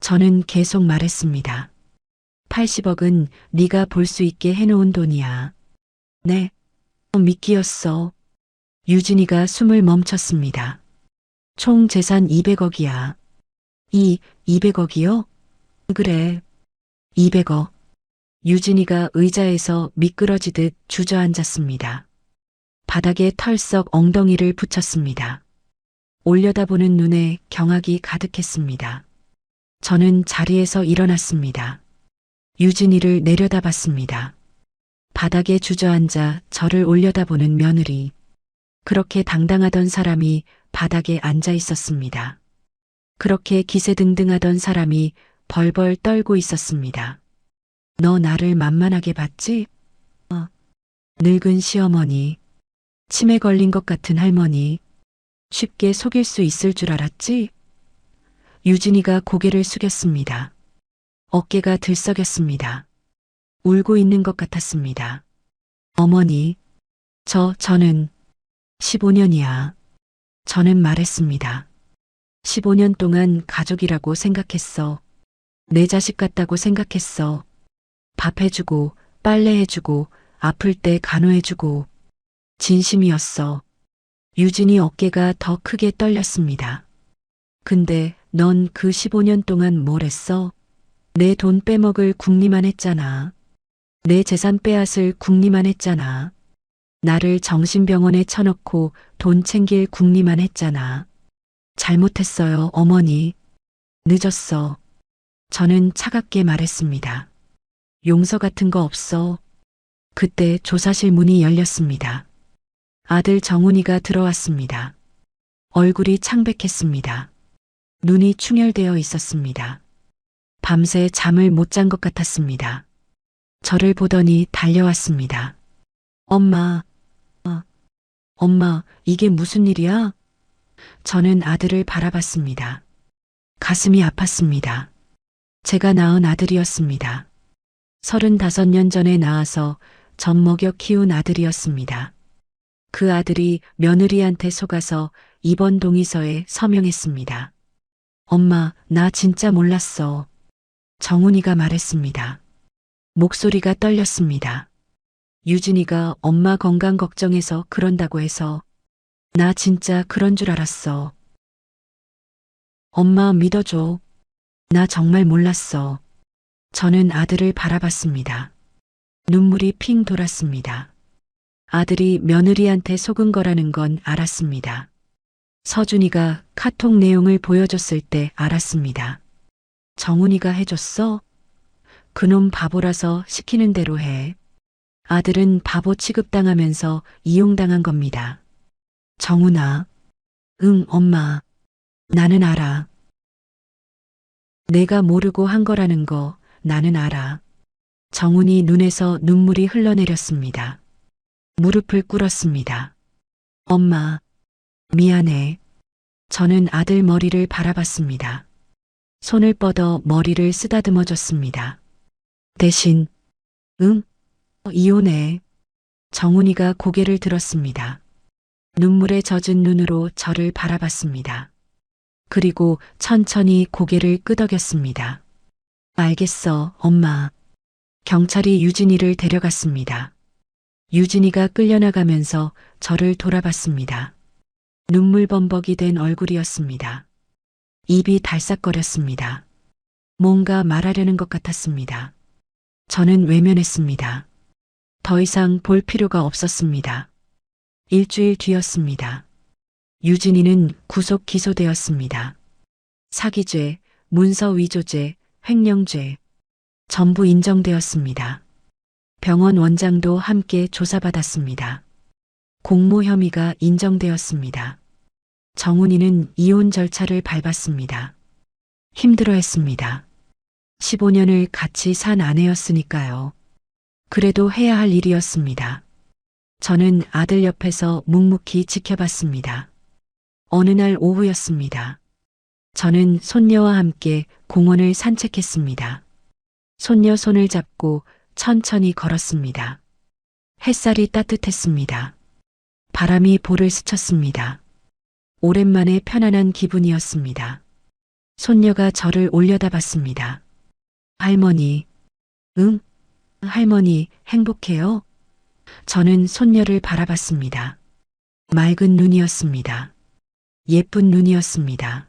저는 계속 말했습니다. 80억은 네가 볼 수 있게 해놓은 돈이야. 네. 미끼였어. 유진이가 숨을 멈췄습니다. 총 재산 200억이야. 200억이요? 그래. 200억. 유진이가 의자에서 미끄러지듯 주저앉았습니다. 바닥에 털썩 엉덩이를 붙였습니다. 올려다보는 눈에 경악이 가득했습니다. 저는 자리에서 일어났습니다. 유진이를 내려다봤습니다. 바닥에 주저앉아 저를 올려다보는 며느리. 그렇게 당당하던 사람이 바닥에 앉아 있었습니다. 그렇게 기세등등하던 사람이 벌벌 떨고 있었습니다. 너 나를 만만하게 봤지? 늙은 시어머니. 치매 걸린 것 같은 할머니. 쉽게 속일 수 있을 줄 알았지? 유진이가 고개를 숙였습니다. 어깨가 들썩였습니다. 울고 있는 것 같았습니다. 어머니, 저는 15년이야. 저는 말했습니다. 15년 동안 가족이라고 생각했어. 내 자식 같다고 생각했어. 밥 해주고, 빨래 해주고, 아플 때 간호해주고. 진심이었어. 유진이 어깨가 더 크게 떨렸습니다. 근데 넌 그 15년 동안 뭘 했어? 내 돈 빼먹을 궁리만 했잖아. 내 재산 빼앗을 궁리만 했잖아. 나를 정신병원에 쳐넣고 돈 챙길 궁리만 했잖아. 잘못했어요, 어머니. 늦었어. 저는 차갑게 말했습니다. 용서 같은 거 없어. 그때 조사실 문이 열렸습니다. 아들 정훈이가 들어왔습니다. 얼굴이 창백했습니다. 눈이 충혈되어 있었습니다. 밤새 잠을 못 잔 것 같았습니다. 저를 보더니 달려왔습니다. 엄마, 이게 무슨 일이야? 저는 아들을 바라봤습니다. 가슴이 아팠습니다. 제가 낳은 아들이었습니다. 35년 전에 낳아서 젖 먹여 키운 아들이었습니다. 그 아들이 며느리한테 속아서 입원 동의서에 서명했습니다. 엄마, 나 진짜 몰랐어. 정훈이가 말했습니다. 목소리가 떨렸습니다. 유진이가 엄마 건강 걱정해서 그런다고 해서 나 진짜 그런 줄 알았어. 엄마 믿어줘. 나 정말 몰랐어. 저는 아들을 바라봤습니다. 눈물이 핑 돌았습니다. 아들이 며느리한테 속은 거라는 건 알았습니다. 서준이가 카톡 내용을 보여줬을 때 알았습니다. 정훈이가 해줬어? 그놈 바보라서 시키는 대로 해. 아들은 바보 취급당하면서 이용당한 겁니다. 정훈아. 응, 엄마. 나는 알아. 내가 모르고 한 거라는 거 나는 알아. 정훈이 눈에서 눈물이 흘러내렸습니다. 무릎을 꿇었습니다. 엄마, 미안해. 저는 아들 머리를 바라봤습니다. 손을 뻗어 머리를 쓰다듬어 줬습니다. 대신, 응? 이혼해. 정훈이가 고개를 들었습니다. 눈물에 젖은 눈으로 저를 바라봤습니다. 그리고 천천히 고개를 끄덕였습니다. 알겠어, 엄마. 경찰이 유진이를 데려갔습니다. 유진이가 끌려나가면서 저를 돌아봤습니다. 눈물범벅이 된 얼굴이었습니다. 입이 달싹거렸습니다. 뭔가 말하려는 것 같았습니다. 저는 외면했습니다. 더 이상 볼 필요가 없었습니다. 일주일 뒤였습니다. 유진이는 구속 기소되었습니다. 사기죄, 문서 위조죄, 횡령죄 전부 인정되었습니다. 병원 원장도 함께 조사받았습니다. 공모 혐의가 인정되었습니다. 정훈이는 이혼 절차를 밟았습니다. 힘들어했습니다. 15년을 같이 산 아내였으니까요. 그래도 해야 할 일이었습니다. 저는 아들 옆에서 묵묵히 지켜봤습니다. 어느 날 오후였습니다. 저는 손녀와 함께 공원을 산책했습니다. 손녀 손을 잡고 천천히 걸었습니다. 햇살이 따뜻했습니다. 바람이 볼을 스쳤습니다. 오랜만에 편안한 기분이었습니다. 손녀가 저를 올려다봤습니다. 할머니, 응? 할머니, 행복해요? 저는 손녀를 바라봤습니다. 맑은 눈이었습니다. 예쁜 눈이었습니다.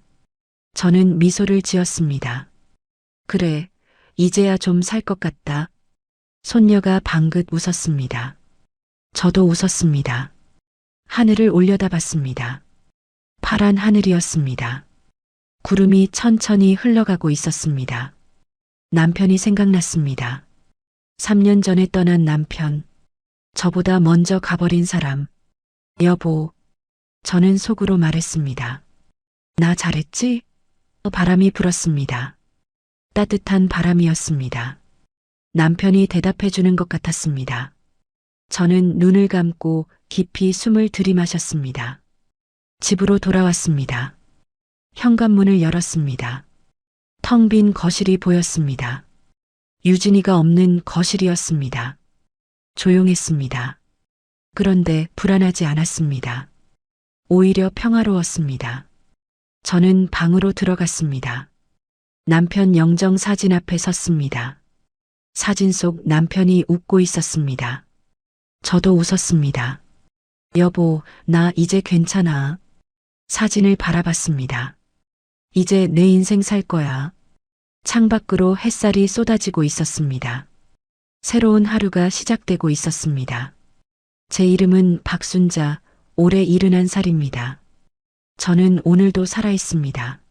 저는 미소를 지었습니다. 그래, 이제야 좀 살 것 같다. 손녀가 방긋 웃었습니다. 저도 웃었습니다. 하늘을 올려다봤습니다. 파란 하늘이었습니다. 구름이 천천히 흘러가고 있었습니다. 남편이 생각났습니다. 3년 전에 떠난 남편. 저보다 먼저 가버린 사람. 여보. 저는 속으로 말했습니다. 나 잘했지? 바람이 불었습니다. 따뜻한 바람이었습니다. 남편이 대답해 주는 것 같았습니다. 저는 눈을 감고 깊이 숨을 들이마셨습니다. 집으로 돌아왔습니다. 현관문을 열었습니다. 텅 빈 거실이 보였습니다. 유진이가 없는 거실이었습니다. 조용했습니다. 그런데 불안하지 않았습니다. 오히려 평화로웠습니다. 저는 방으로 들어갔습니다. 남편 영정 사진 앞에 섰습니다. 사진 속 남편이 웃고 있었습니다. 저도 웃었습니다. 여보, 나 이제 괜찮아. 사진을 바라봤습니다. 이제 내 인생 살 거야. 창밖으로 햇살이 쏟아지고 있었습니다. 새로운 하루가 시작되고 있었습니다. 제 이름은 박순자, 올해 71살입니다. 저는 오늘도 살아있습니다.